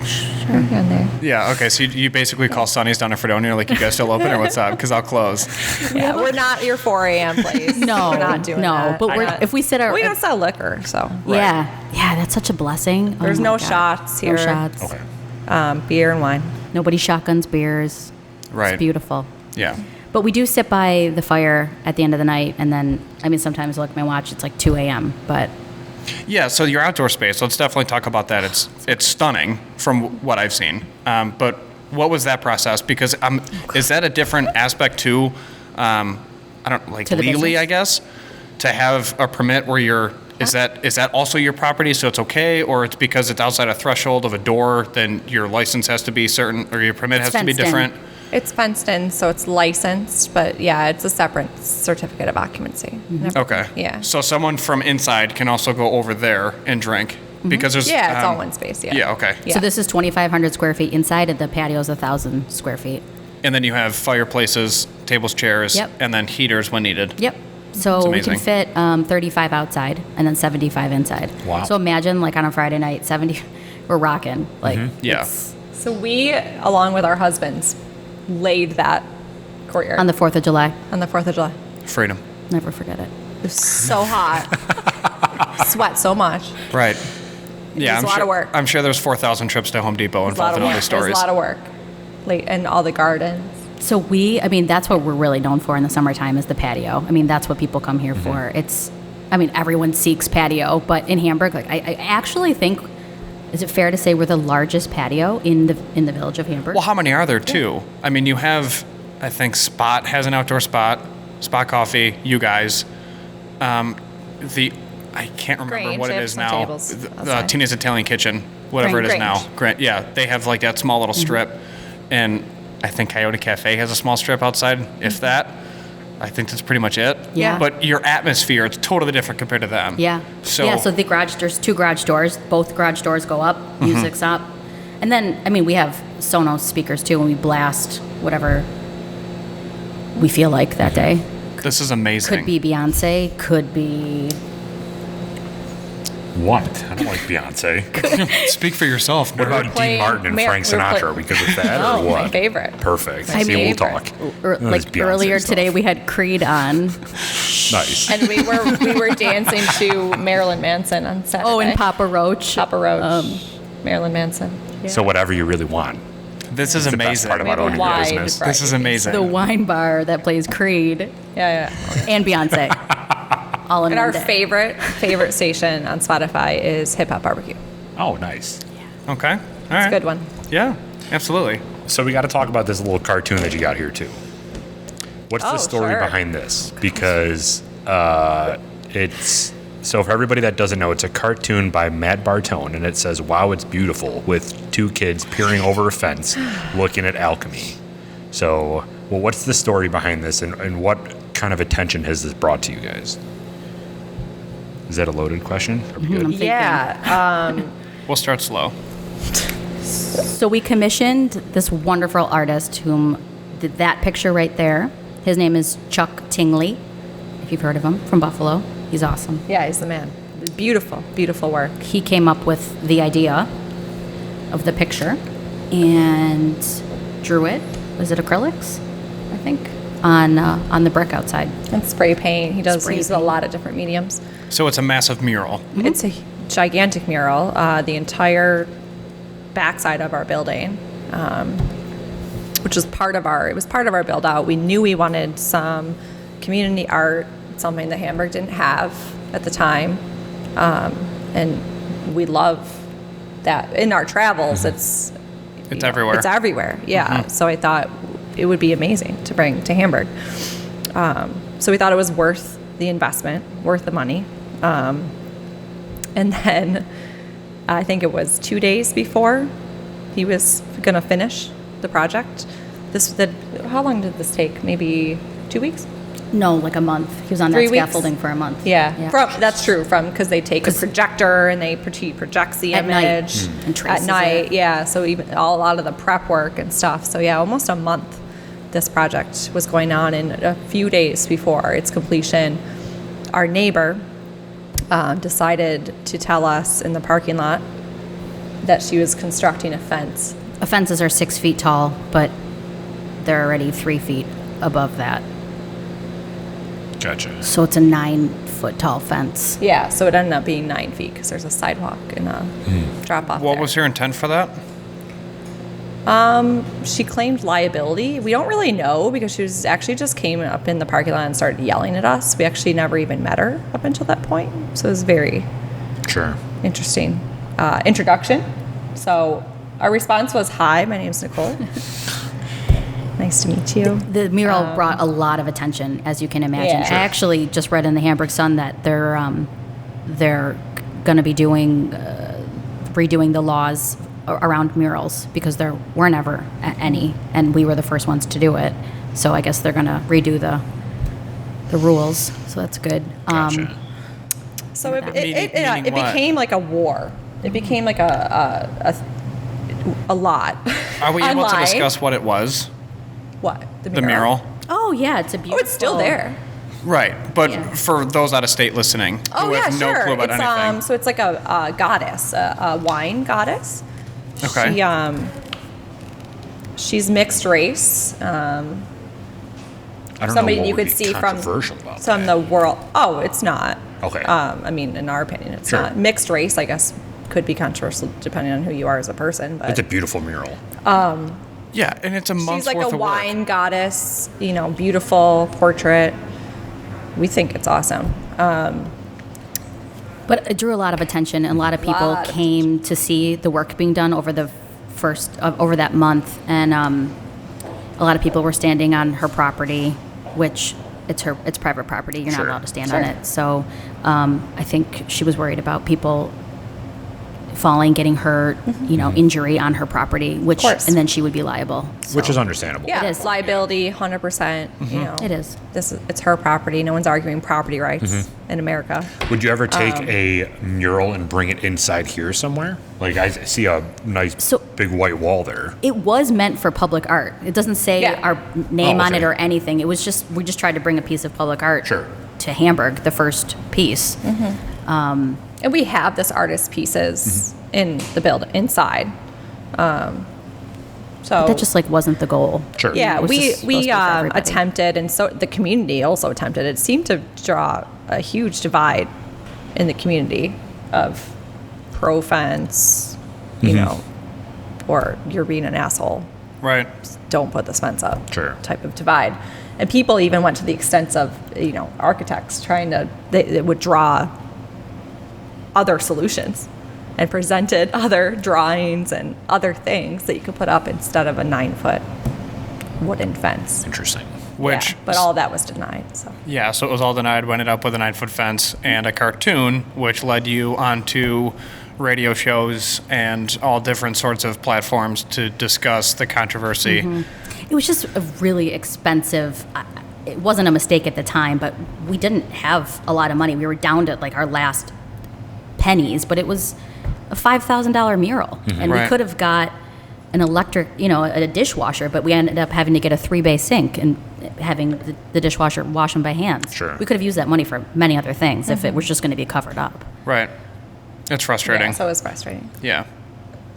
Sure. We're in there. Yeah. Okay. So you basically call Sonny's down in Fredonia, like, you guys still open or what's up? Because I'll close. Yeah, we're not your 4 a.m. place. No, we're not doing no, that. but if we sit our, We don't sell liquor, so. yeah, that's such a blessing. There's Oh my no God. shots here. No shots. Okay. Beer and wine. Nobody shotguns beers. Right. It's beautiful. Yeah. But we do sit by the fire at the end of the night, and then, I mean, sometimes I look at my watch, it's like 2 a.m., but Yeah, so your outdoor space, let's definitely talk about that. It's stunning from what I've seen. But what was that process? Because is that a different aspect to, I don't like To the legally, business? I guess, to have a permit where you're, is that also your property, so it's okay, or it's because it's outside a threshold of a door, then your license has to be certain, or your permit has to be fenced in. different? It's fenced in, so it's licensed, but yeah, it's a separate certificate of occupancy. Okay. Yeah. So someone from inside can also go over there and drink because there's Yeah, it's all one space. Yeah. Yeah. Okay. Yeah. so this is 2,500 square feet inside, and the patio's 1,000 square feet. And then you have fireplaces, tables, chairs, Yep. and then heaters when needed. Yep. So we amazing. can fit 35 outside and then 75 inside. Wow. So imagine, like, on a Friday night, 70, we're rocking. Like, Yeah. it's So we, along with our husbands, laid that courtyard on the 4th of July. on the 4th of July. Freedom. Never forget it. It was so hot. Sweat so much. Right. Yeah, was I'm a lot sure, of work. I'm sure there's 4,000 trips to Home Depot It was a lot involved of in all work. these It was stories. a lot of work. And all the gardens. So that's what we're really known for in the summertime, is the patio. I mean, that's what people come here for. Everyone seeks patio, but in Hamburg, like, I actually think, is it fair to say we're the largest patio in the village of Hamburg? Well, how many are there too? I mean, you have, I think Spot has an outdoor spot, Spot Coffee, you guys. I can't remember Grange, what they it have is some now. tables The outside. Tina's Italian Kitchen, whatever it is now. Grange. Grant, yeah, they have like that small little strip, and I think Coyote Cafe has a small strip outside, if that. I think that's pretty much it. Yeah. But your atmosphere, it's totally different compared to them. Yeah. So, So the garage, there's 2 garage doors. Both garage doors go up, music's up. And then, I mean, we have Sonos speakers too, and we blast whatever we feel like that day. this is amazing. Could be Beyonce, could be. What? I don't like Beyonce. Speak for yourself. What about Dean playing Martin and Mar- Frank we're Sinatra? play- Because of that, Oh, or what? my favorite. Perfect. My See, we'll favorite. talk. Or, That like is Beyonce earlier stuff. today, we had Creed on. Nice. And we were dancing to Marilyn Manson on Saturday. Oh, and Papa Roach. Papa Roach. Marilyn Manson. So whatever you really want. This is It's the best amazing. part We have about a owning your wide business. variety. This is amazing. The wine bar that plays Creed Yeah. and Beyonce. All in And one our day. favorite station on Spotify is Hip Hop Barbecue. Oh, nice. Okay. All It's right. a good one. Yeah, absolutely. So we got to talk about this little cartoon that you got here too. What's the Oh, story sure. behind this? Because it's so for everybody that doesn't know, it's a cartoon by Matt Bartone, and it says "Wow, it's beautiful" with 2 kids peering over a fence, looking at Alchemy. So, well, what's the story behind this, and what kind of attention has this brought to you guys? Is that a loaded question? Are we good? I'm thinking. Yeah. We'll start slow. So we commissioned this wonderful artist whom did that picture right there. His name is Chuck Tingley, if you've heard of him, from Buffalo. He's awesome. Yeah, he's the man. Beautiful, beautiful work. He came up with the idea of the picture and drew it. Was it acrylics? I think on the brick outside. And spray paint. He does Spray use a paint. lot of different mediums. So it's a massive mural. It's a gigantic mural. The entire backside of our building, which was part of our build out. We knew we wanted some community art, something that Hamburg didn't have at the time, and we love that. In our travels, it's everywhere. It's everywhere. Yeah. So I thought it would be amazing to bring to Hamburg. So we thought it was worth the investment, worth the money. And then I think it was 2 days before he was going to finish the project. How long did this take? Maybe 2 weeks? No, like a month. He was on 3 that weeks? scaffolding for a month. Yeah. That's true. Because they take a projector and he projects the At night. image And traces at night. it. Yeah. So even a lot of the prep work and stuff. So yeah, almost a month this project was going on, and a few days before its completion, our neighbor decided to tell us in the parking lot that she was constructing a fence fences are 6 feet tall, but they're already 3 feet above that. Gotcha. So it's a 9-foot tall fence. Yeah, so it ended up being 9 feet because there's a sidewalk and a drop off. What was her intent for that? She claimed liability. We don't really know because she was actually just came up in the parking lot and started yelling at us. We actually never even met her up until that point. So it was very Sure. interesting introduction. So our response was, "Hi, my name's Nicole. Nice to meet you." The mural brought a lot of attention, as you can imagine. Yeah. Sure. I actually just read in the Hamburg Sun that they're going to be redoing the laws around murals because there were never any, and we were the first ones to do it. So I guess they're going to redo the rules. So that's good. Gotcha. So it Meaning what? became like a war. It became like a lot. Are we able to online. discuss what it was? What? The mural? Oh yeah, it's a beautiful. Oh, it's still there. Right, but Yeah. for those out of state listening Oh who yeah, have no sure. clue about It's anything. so it's like a goddess, a wine goddess. Okay. She's mixed race. I don't Somebody know what you would could be see from controversial about some that. of the world. Oh, it's not. Okay. I mean, in our opinion, it's Sure. not. Mixed race, I guess, could be controversial depending on who you are as a person. But It's a beautiful mural. Yeah, and it's a month's she's like worth a of wine goddess. Beautiful portrait. We think it's awesome. But it drew a lot of attention, and a lot of people Lot of came to see the work being done over over that month, and a lot of people were standing on her property, which it's private property. You're Sure. not allowed to stand on Sure. it. So I think she was worried about people falling, getting hurt, injury on her property, which course. and then she would be liable. Which So is understandable. Yeah, It is. liability, 100%. It is. It's her property. No one's arguing property rights in America. Would you ever take a mural and bring it inside here somewhere? Like I see a nice So- big white wall there. It was meant for public art. It doesn't say Yeah. our name Oh, on it okay. or anything. It was just we just tried to bring a piece of public art Sure. to Hamburg, the first piece. And we have this artist pieces in the building inside. So That just wasn't the goal. Sure. yeah, It was we just supposed to be for everybody. attempted, and so the community also attempted. It seemed to draw a huge divide in the community of pro fence, or you're being an asshole. Right. Don't put this fence up. Sure. Type of divide. And people even went to the extent of, architects trying to, they would draw other solutions and presented other drawings and other things that you could put up instead of a 9-foot wooden fence. Interesting. Which, Yeah, but all of that was denied. So yeah, so it was all denied, ended up with a 9-foot fence and a cartoon, which led you onto radio shows and all different sorts of platforms to discuss the controversy. It was just a really expensive. It wasn't a mistake at the time, but we didn't have a lot of money. We were down to our last pennies, but it was a $5,000 mural, and we Right. could have got an electric, a dishwasher, but we ended up having to get a 3-bay sink and having the dishwasher wash them by hand. Sure. We could have used that money for many other things if it was just going to be covered up. Right. It's frustrating. yeah, so it was frustrating. Yeah.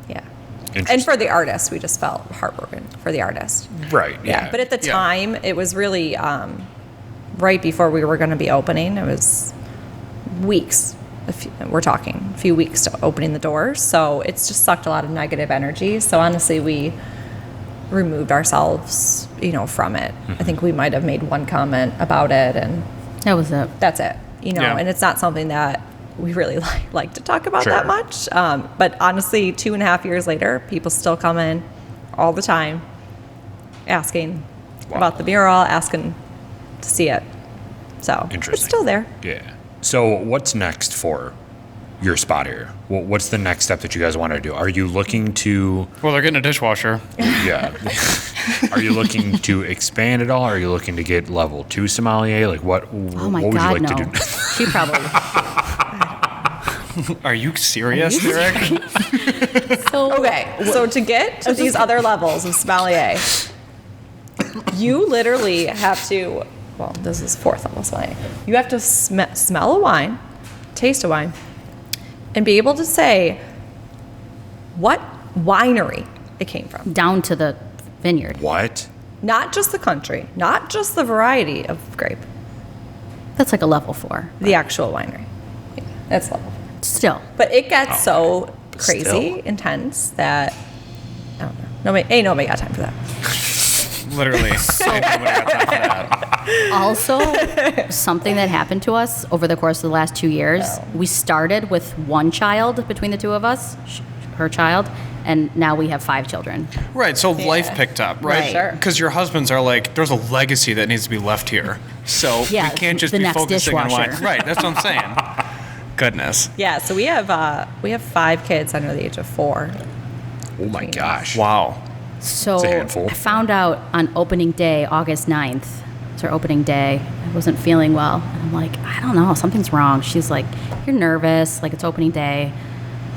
Yeah. Interesting. And for the artist, we just felt heartbroken for the artist. Right. Yeah, but at the Yeah. time, it was really right before we were going to be opening. It was weeks. We're talking a few weeks to opening the doors. So it's just sucked a lot of negative energy. So honestly, we removed ourselves, from it. I think we might have made one comment about it, and That was it. that's it. Yeah. And it's not something that we really like to talk about Sure. that much. But honestly, 2.5 years later, people still come in all the time asking Wow. about the mural, asking to see it. So it's Interesting. still there. Yeah. So what's next for your spot here? What's the next step that you guys want to do? Are you looking to, Well, they're getting a dishwasher. yeah. Are you looking to expand at all? Are you looking to get level 2 sommelier? Like what Oh my what would God, you like no. to do? She probably. Are you serious, Derek? So Okay, so to get to these other levels of sommelier, you literally have to, well, this is 4th level sommelier. You have to smell a wine, taste a wine, and be able to say what winery it came from. Down to the vineyard. What? Not just the country, not just the variety of grape, That's like a level 4. the actual winery. Yeah, that's level 4. Still. But it gets so Still. crazy, intense that I don't know. Nobody got time for that. Literally. Ain't nobody got time for that. Also, something that happened to us over the course of the last 2 years, we started with one child between the two of us, her child, and now we have 5 children. Right, so life picked up, right? Right. Sure. Because your husbands are like, there's a legacy that needs to be left here. So Yeah, we can't just the be next focusing on wine. dishwasher. Right, that's what I'm saying. Goodness. Yeah, so we have 5 kids under the age of 4. Oh my gosh. Wow. So It's a handful. I found out on opening day, August 9th, it's our opening day. I wasn't feeling well. And I'm like, I don't know, something's wrong. She's like, you're nervous, like it's opening day.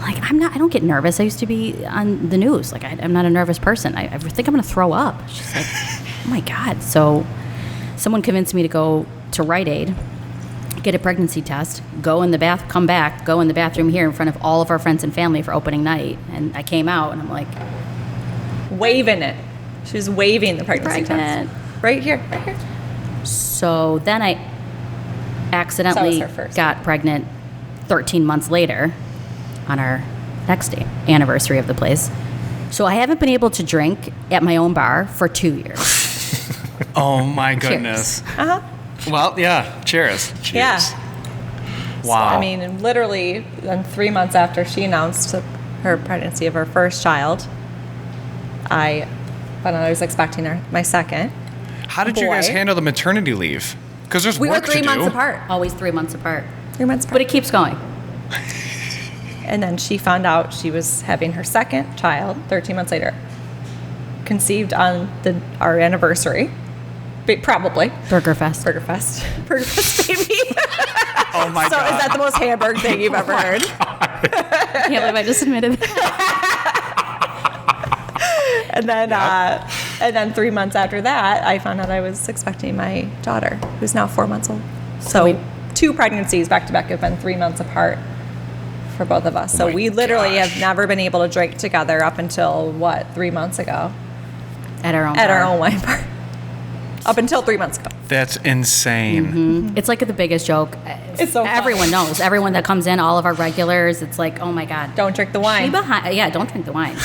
I'm like, I don't get nervous. I used to be on the news. Like, I'm not a nervous person. I think I'm going to throw up. She's like, oh my God. So someone convinced me to go to Rite Aid, get a pregnancy test, come back, go in the bathroom here in front of all of our friends and family for opening night. And I came out and I'm like, Waving it. She was waving the pregnancy Pregnant. test. Right here, right here. so then I accidentally her first. got pregnant 13 months later on our next anniversary of the place. So I haven't been able to drink at my own bar for 2 years. Oh my goodness. Uh-huh. Well, yeah. Cheers. Yeah. Wow. I mean, literally, then 3 months after she announced her pregnancy of her first child, I was expecting my second. how did you guys boy. handle the maternity leave? Because there's We were work 3 to months do. apart. Always 3 months apart. 3 months apart. But it keeps going. And then she found out she was having her second child 13 months later. Conceived on our anniversary. Probably. Burger Fest. Burgerfest. Burgerfest, baby. Oh my So God. is that the most Hamburg thing you've ever heard? I can't believe I just admitted that. And then 3 months after that, I found out I was expecting my daughter, who's now 4 months old. So 2 pregnancies back to back have been 3 months apart for both of us. So my we literally gosh. have never been able to drink together up until 3 months ago At our own at our bar. own wine bar. Up until 3 months ago. That's insane. It's like the biggest joke. It's so fun. Everyone knows. Everyone that comes in, all of our regulars, it's like, oh my God. Don't drink the wine. Don't drink the wine.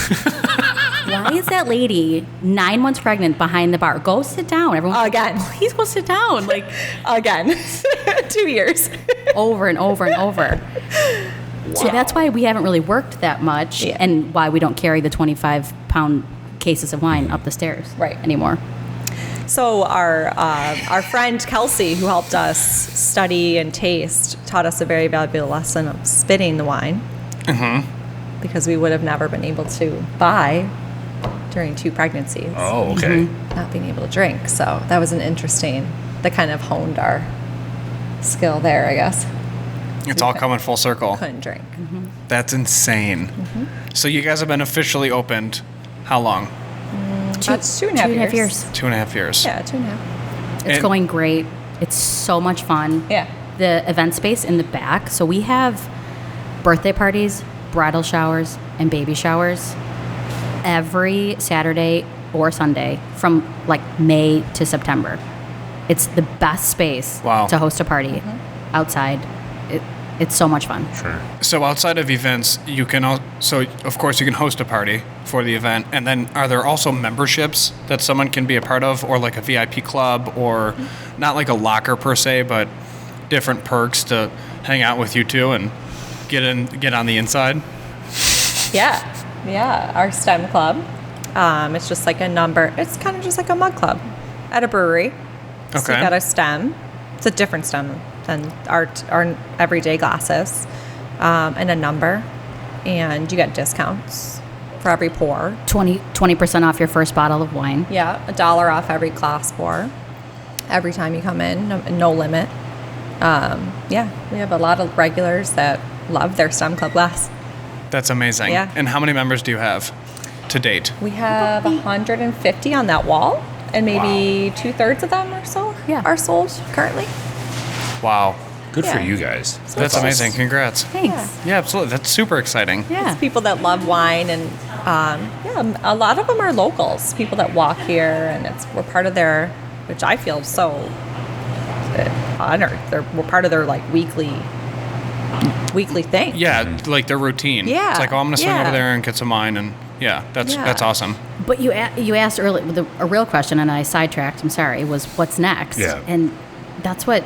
Why is that lady 9 months pregnant behind the bar? Go sit down. Everyone, Again. please go sit down. Like Again. 2 years. over and over and over. So that's why we haven't really worked that much, Yeah. and why we don't carry the 25-pound cases of wine up the stairs Right. anymore. So our friend Kelsey, who helped us study and taste, taught us a very valuable lesson of spitting the wine. Because we would have never been able to buy during 2 pregnancies. Oh, okay. Not being able to drink. So that was that kind of honed our skill there, I guess. It's all coming full circle. Couldn't drink. That's insane. So you guys have been officially opened how long? That's 2.5 years. 2.5 years. Yeah, 2.5. It's And- going great. It's so much fun. Yeah. The event space in the back. So we have birthday parties, bridal showers, and baby showers every Saturday or Sunday from like May to September. It's the best space Wow. to host a party outside. It's so much fun. Sure. So outside of events, you can also, of course, you can host a party for the event. And then are there also memberships that someone can be a part of, or like a VIP club, or not like a locker per se, but different perks to hang out with you two and get on the inside? Yeah. Our STEM club. It's just like a number. It's kind of just like a mug club at a brewery. So Okay. you got a STEM. It's a different STEM than our everyday glasses, and a number, and you get discounts for every pour. 20% off your first bottle of wine. Yeah, $1 off every glass pour. Every time you come in, no limit. Yeah, we have a lot of regulars that love their STEM club glass. That's amazing. Yeah. And how many members do you have to date? We have 150 on that wall, and maybe 2/3 of them or so Yeah. are sold currently. Wow. Good for Yeah. you guys. That's amazing. Congrats. Thanks. Yeah, absolutely. That's super exciting. Yeah. It's people that love wine, and a lot of them are locals. People that walk here, and we're part of their, which I feel so honored. We're part of their like weekly thing. Yeah, like their routine. Yeah, It's like, oh, I'm going to swing yeah. over there and get some wine. And yeah, that's awesome. But you asked earlier a real question, and I sidetracked. I'm sorry. Was what's next? Yeah. And that's what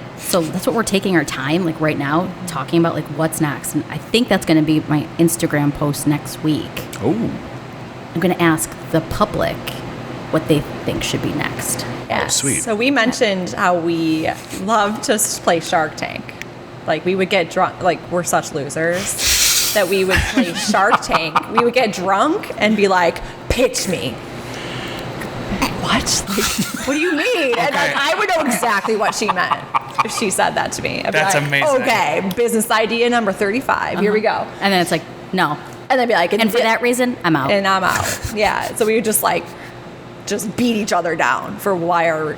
we're taking our time like right now talking about, like what's next. And I think that's going to be my Instagram post next week. Oh, I'm going to ask the public what they think should be next. Yeah. sweet. So we mentioned how we love to play Shark Tank. Like we would get drunk. Like we're such losers that we would play Shark Tank. We would get drunk and be like, "Pitch me." What? Like, what do you mean? And like, I would know exactly what she meant if she said that to me. I'd be That's like, amazing. Okay, business idea number 35. Here we go. And then it's like, no. And then be like, And for that reason, I'm out. and I'm out. Yeah. So we would just beat each other down for why our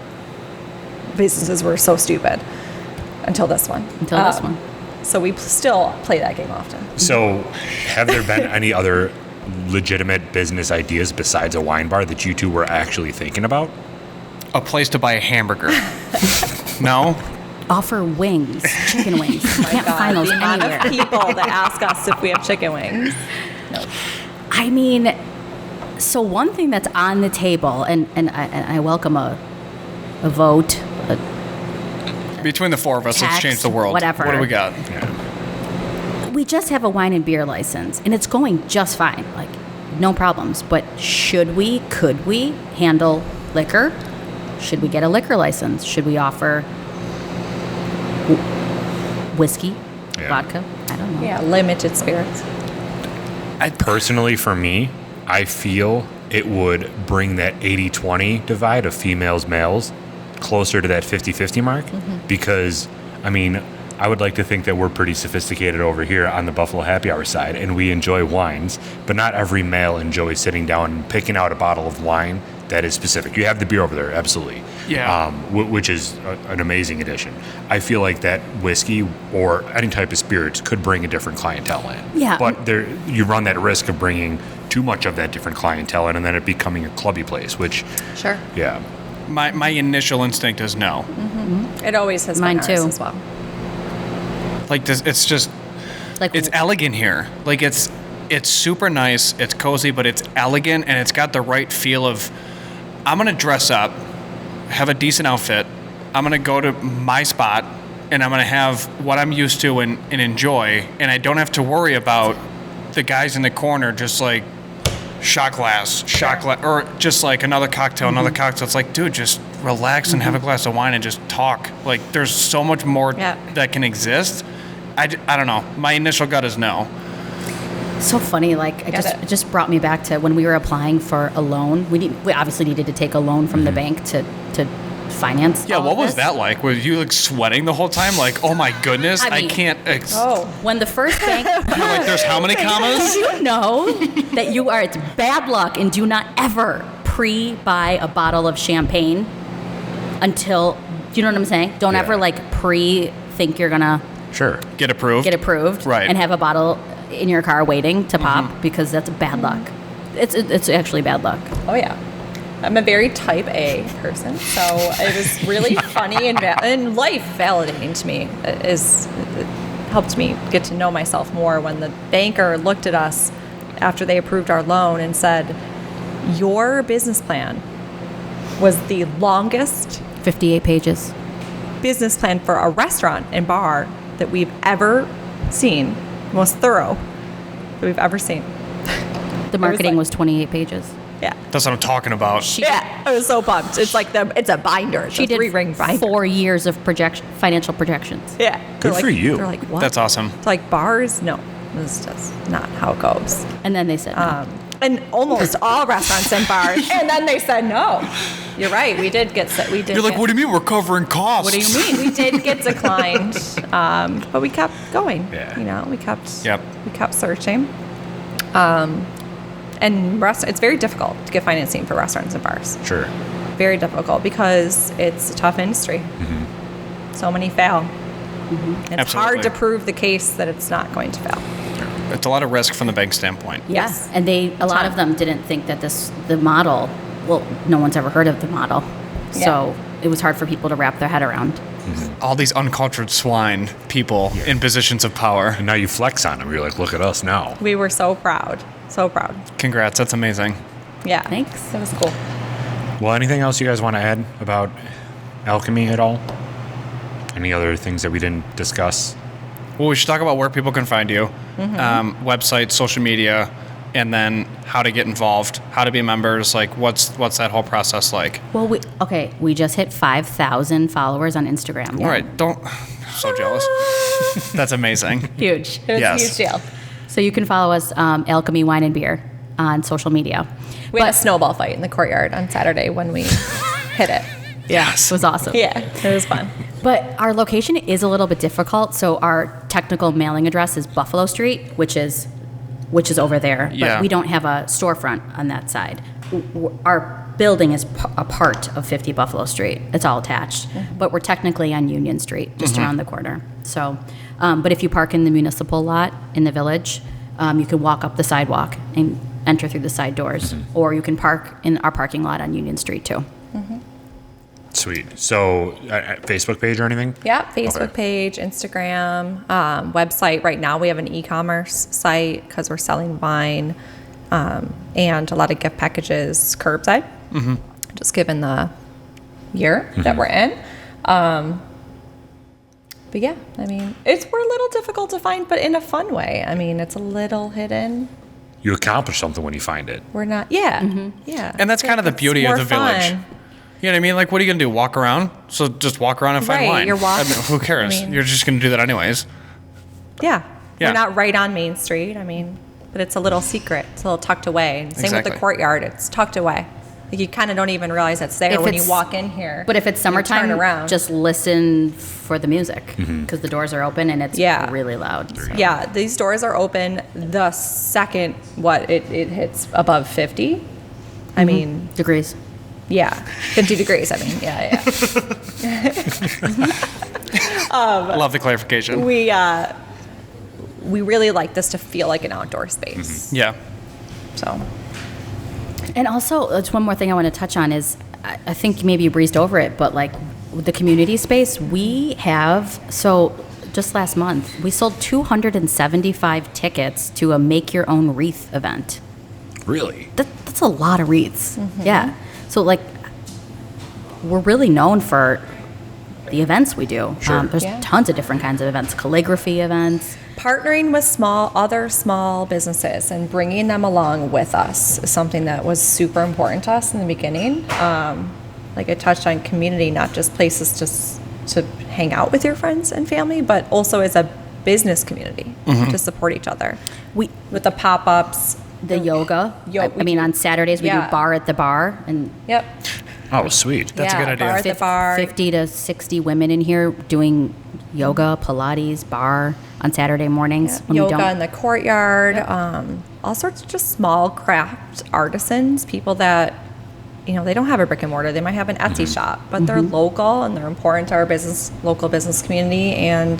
businesses were so stupid until this one. So we still play that game often. so have there been any other legitimate business ideas besides a wine bar that you two were actually thinking about? A place to buy a hamburger. No? Offer wings, chicken wings. You can't find those the amount anywhere. of people that ask us if we have chicken wings. I mean, so one thing that's on the table, and I welcome a vote, Between the four of us, let's Tax, change the world. whatever. What do we got? we just have a wine and beer license, and it's going just fine, like no problems. But could we handle liquor? Should we get a liquor license? Should we offer whiskey, vodka? I don't know. Yeah, limited spirits. Personally, for me, I feel it would bring that 80-20 divide of females, males closer to that 50-50 mark because, I mean, I would like to think that we're pretty sophisticated over here on the Buffalo Happy Hour side and we enjoy wines, but not every male enjoys sitting down and picking out a bottle of wine that is specific. You have the beer over there, absolutely. Yeah. Which is an amazing addition. I feel like that whiskey or any type of spirits could bring a different clientele in. Yeah. But you run that risk of bringing too much of that different clientele in and then it becoming a clubby place, which, Sure. yeah. My initial instinct is no. It always has Mine been ours too. as well. Like this, it's just Like it's elegant here. Like it's super nice. It's cozy, but it's elegant and it's got the right feel of I'm gonna dress up, have a decent outfit. I'm gonna go to my spot and I'm gonna have what I'm used to and enjoy. And I don't have to worry about the guys in the corner just like shot glass, or just like another cocktail. It's like, dude, just relax and have a glass of wine and just talk. Like there's so much more that can exist. I don't know. My initial gut is no. so funny. Like it just brought me back to when we were applying for a loan. We obviously needed to take a loan from the bank to finance. Yeah, all what of was this. that like? Were you like sweating the whole time? Like, oh my goodness, I I mean- can't. When the first bank, You're like, there's how many commas? did you know that it's bad luck and do not ever pre-buy a bottle of champagne until, you know what I'm saying? Don't Yeah. ever like think you're gonna Sure. Get approved. get approved Right. and have a bottle in your car waiting to pop because that's bad luck. It's actually bad luck. Oh yeah, I'm a very type A person, so it was really funny and life validating to me. It helped me get to know myself more when the banker looked at us after they approved our loan and said, "Your business plan was the longest 58 pages. business plan for a restaurant and bar that we've ever seen, most thorough that we've ever seen." The marketing like- was 28 pages. Yeah. That's what I'm talking about. Yeah, I was so pumped. It's like it's a binder. It's She a did 3-ring binder. 4 years of financial projections. Yeah. Good They're for like- you. They're like, what? That's awesome. It's like bars? No, this is just not how it goes. And then they said, no. And almost all restaurants and bars. And then they said no. You're right. We did get. We did. You're like, get- what do you mean we're covering costs? What do you mean? We did get declined, but we kept going. Yeah. You know, we kept. Yep. We kept searching. And it's very difficult to get financing for restaurants and bars. Sure. Very difficult because it's a tough industry. So many fail. It's Absolutely. hard to prove the case that it's not going to fail. It's a lot of risk from the bank standpoint. Yes. Yeah. And a lot of them didn't think that the model, well, no one's ever heard of the model. Yeah. So it was hard for people to wrap their head around. All these uncultured swine people in positions of power. And now you flex on them. You're like, look at us now. We were so proud. So proud. Congrats, that's amazing. Yeah. Thanks. That was cool. Well, anything else you guys want to add about Alchemy at all? Any other things that we didn't discuss? Well, we should talk about where people can find you, website, social media, and then how to get involved, how to be members. Like, what's that whole process like? Well, we just hit 5,000 followers on Instagram. All right, I'm so jealous. That's amazing. Huge. It was Yes. a huge deal. So you can follow us, Alchemy Wine and Beer, on social media. We had a snowball fight in the courtyard on Saturday when we hit it. Yes. It was awesome. Yeah, it was fun. But our location is a little bit difficult. So our technical mailing address is Buffalo Street, which is over there. Yeah. But we don't have a storefront on that side. Our building is a part of 50 Buffalo Street. It's all attached. But we're technically on Union Street, just around the corner. So, but if you park in the municipal lot in the village, you can walk up the sidewalk and enter through the side doors. Or you can park in our parking lot on Union Street too. Sweet. So, Facebook page or anything? Yeah, Facebook Okay. page, Instagram, website. Right now we have an e-commerce site because we're selling wine and a lot of gift packages curbside, just given the year that we're in. But yeah, I mean, we're a little difficult to find, but in a fun way. I mean, it's a little hidden. You accomplish something when you find it. We're not, yeah, yeah. And that's kind of the beauty of the village. Fun. You know what I mean? Like, what are you going to do? Walk around? So just walk around and find Right, wine. you're walking- I mean, who cares? I mean- You're just going to do that anyways. Yeah. Yeah. We're not right on Main Street. I mean, but it's a little secret. It's a little tucked away. And same with Exactly. the courtyard. It's tucked away. Like you kind of don't even realize it's there If when you it's- walk in here. But if it's You summertime, turn around. just listen for the music because the doors are open and it's Yeah. really loud. So. Yeah, these doors are open the second it hits above 50. I mean, Degrees. yeah, 50 degrees. I mean, yeah. I love the clarification. We really like this to feel like an outdoor space. Yeah. So And also, it's one more thing I want to touch on is I think maybe you breezed over it, but like with the community space, we have, so just last month, we sold 275 tickets to a make your own wreath event. Really? That's a lot of wreaths. Yeah. So like, we're really known for the events we do. Sure. There's Yeah. tons of different kinds of events, calligraphy events. partnering with other small businesses and bringing them along with us is something that was super important to us in the beginning. Like I touched on community, not just places to hang out with your friends and family, but also as a business community to support each other. We With the pop-ups, the yoga. I mean, on Saturdays we Yeah. do bar at the bar, and yep. Oh, sweet. That's a Yeah, good idea. bar at the bar. 50 to 60 women in here doing yoga, Pilates, bar on Saturday mornings when we Yoga don't. in the courtyard, all sorts of just small craft artisans, people that, they don't have a brick and mortar. They might have an Etsy shop, but they're local and they're important to our local business community. And,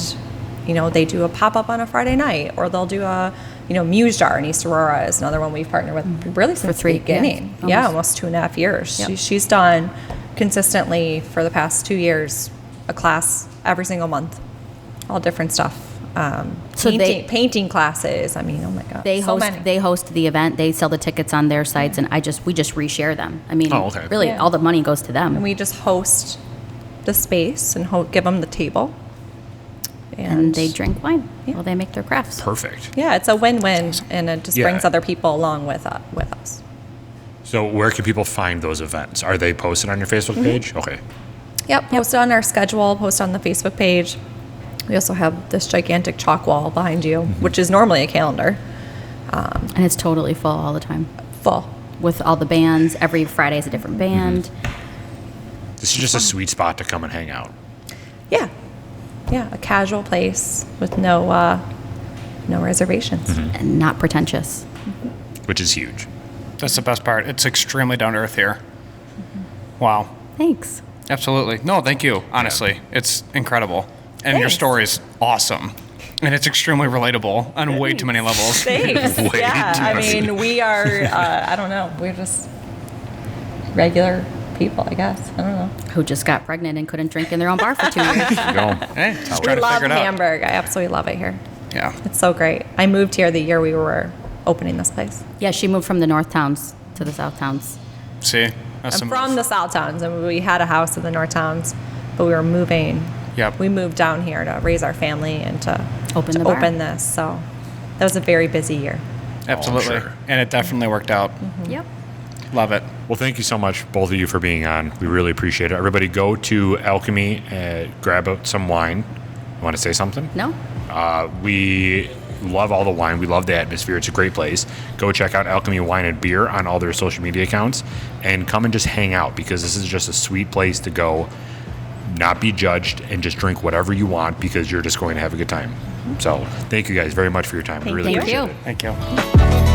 they do a pop-up on a Friday night, or they'll do a, Muse Jar in East Aurora is another one we've partnered with really since the 3, yeah, beginning. Yeah, almost 2.5 years. Yep. She's done consistently for the past 2 years a class every single month, all different stuff. So Painting classes. I mean, oh my God. They so host. many. They host the event. They sell the tickets on their sites, and we just reshare them. I mean, Oh, okay. really, Yeah. all the money goes to them. And we just host the space and give them the table. And they drink wine Yeah. while they make their crafts. Perfect. Yeah, it's a win-win, and it just Yeah. brings other people along with us. So, where can people find those events? Are they posted on your Facebook page? Okay. Yep, post on our schedule, post on the Facebook page. We also have this gigantic chalk wall behind you, which is normally a calendar, And it's totally full all the time full. with all the bands. Every Friday is a different band. This is just a sweet spot to come and hang out. Yeah, a casual place with no reservations. And not pretentious. Which is huge. That's the best part. It's extremely down to earth here. Wow. Thanks. Absolutely. No, thank you. Honestly, it's incredible. And your Thanks. story is awesome. And it's extremely relatable on way too many levels. Thanks. Way Yeah, too I many. mean, we are, I don't know, we're just regular people, I guess. I don't know. Who just got pregnant and couldn't drink in their own bar for 2 years. You go. Hey, just We trying to love figure it out. Hamburg. I absolutely love it here. Yeah. It's so great. I moved here the year we were opening this place. Yeah, she moved from the North Towns to the South Towns. See? That's I'm some- from the South Towns, and we had a house in the North Towns, but we were moving. Yep. We moved down here to raise our family and to Open to the bar. open this. So that was a very busy year. Absolutely. sure. And it definitely worked out. Yep. Love it. Well, thank you so much, both of you, for being on. We really appreciate it. Everybody, go to Alchemy, grab out some wine. You want to say something? No? We love all the wine. We love the atmosphere. It's a great place. Go check out Alchemy Wine and Beer on all their social media accounts and come and just hang out, because this is just a sweet place to go, not be judged, and just drink whatever you want, because you're just going to have a good time. So thank you guys very much for your time. We really Thank you. appreciate it. Thank you.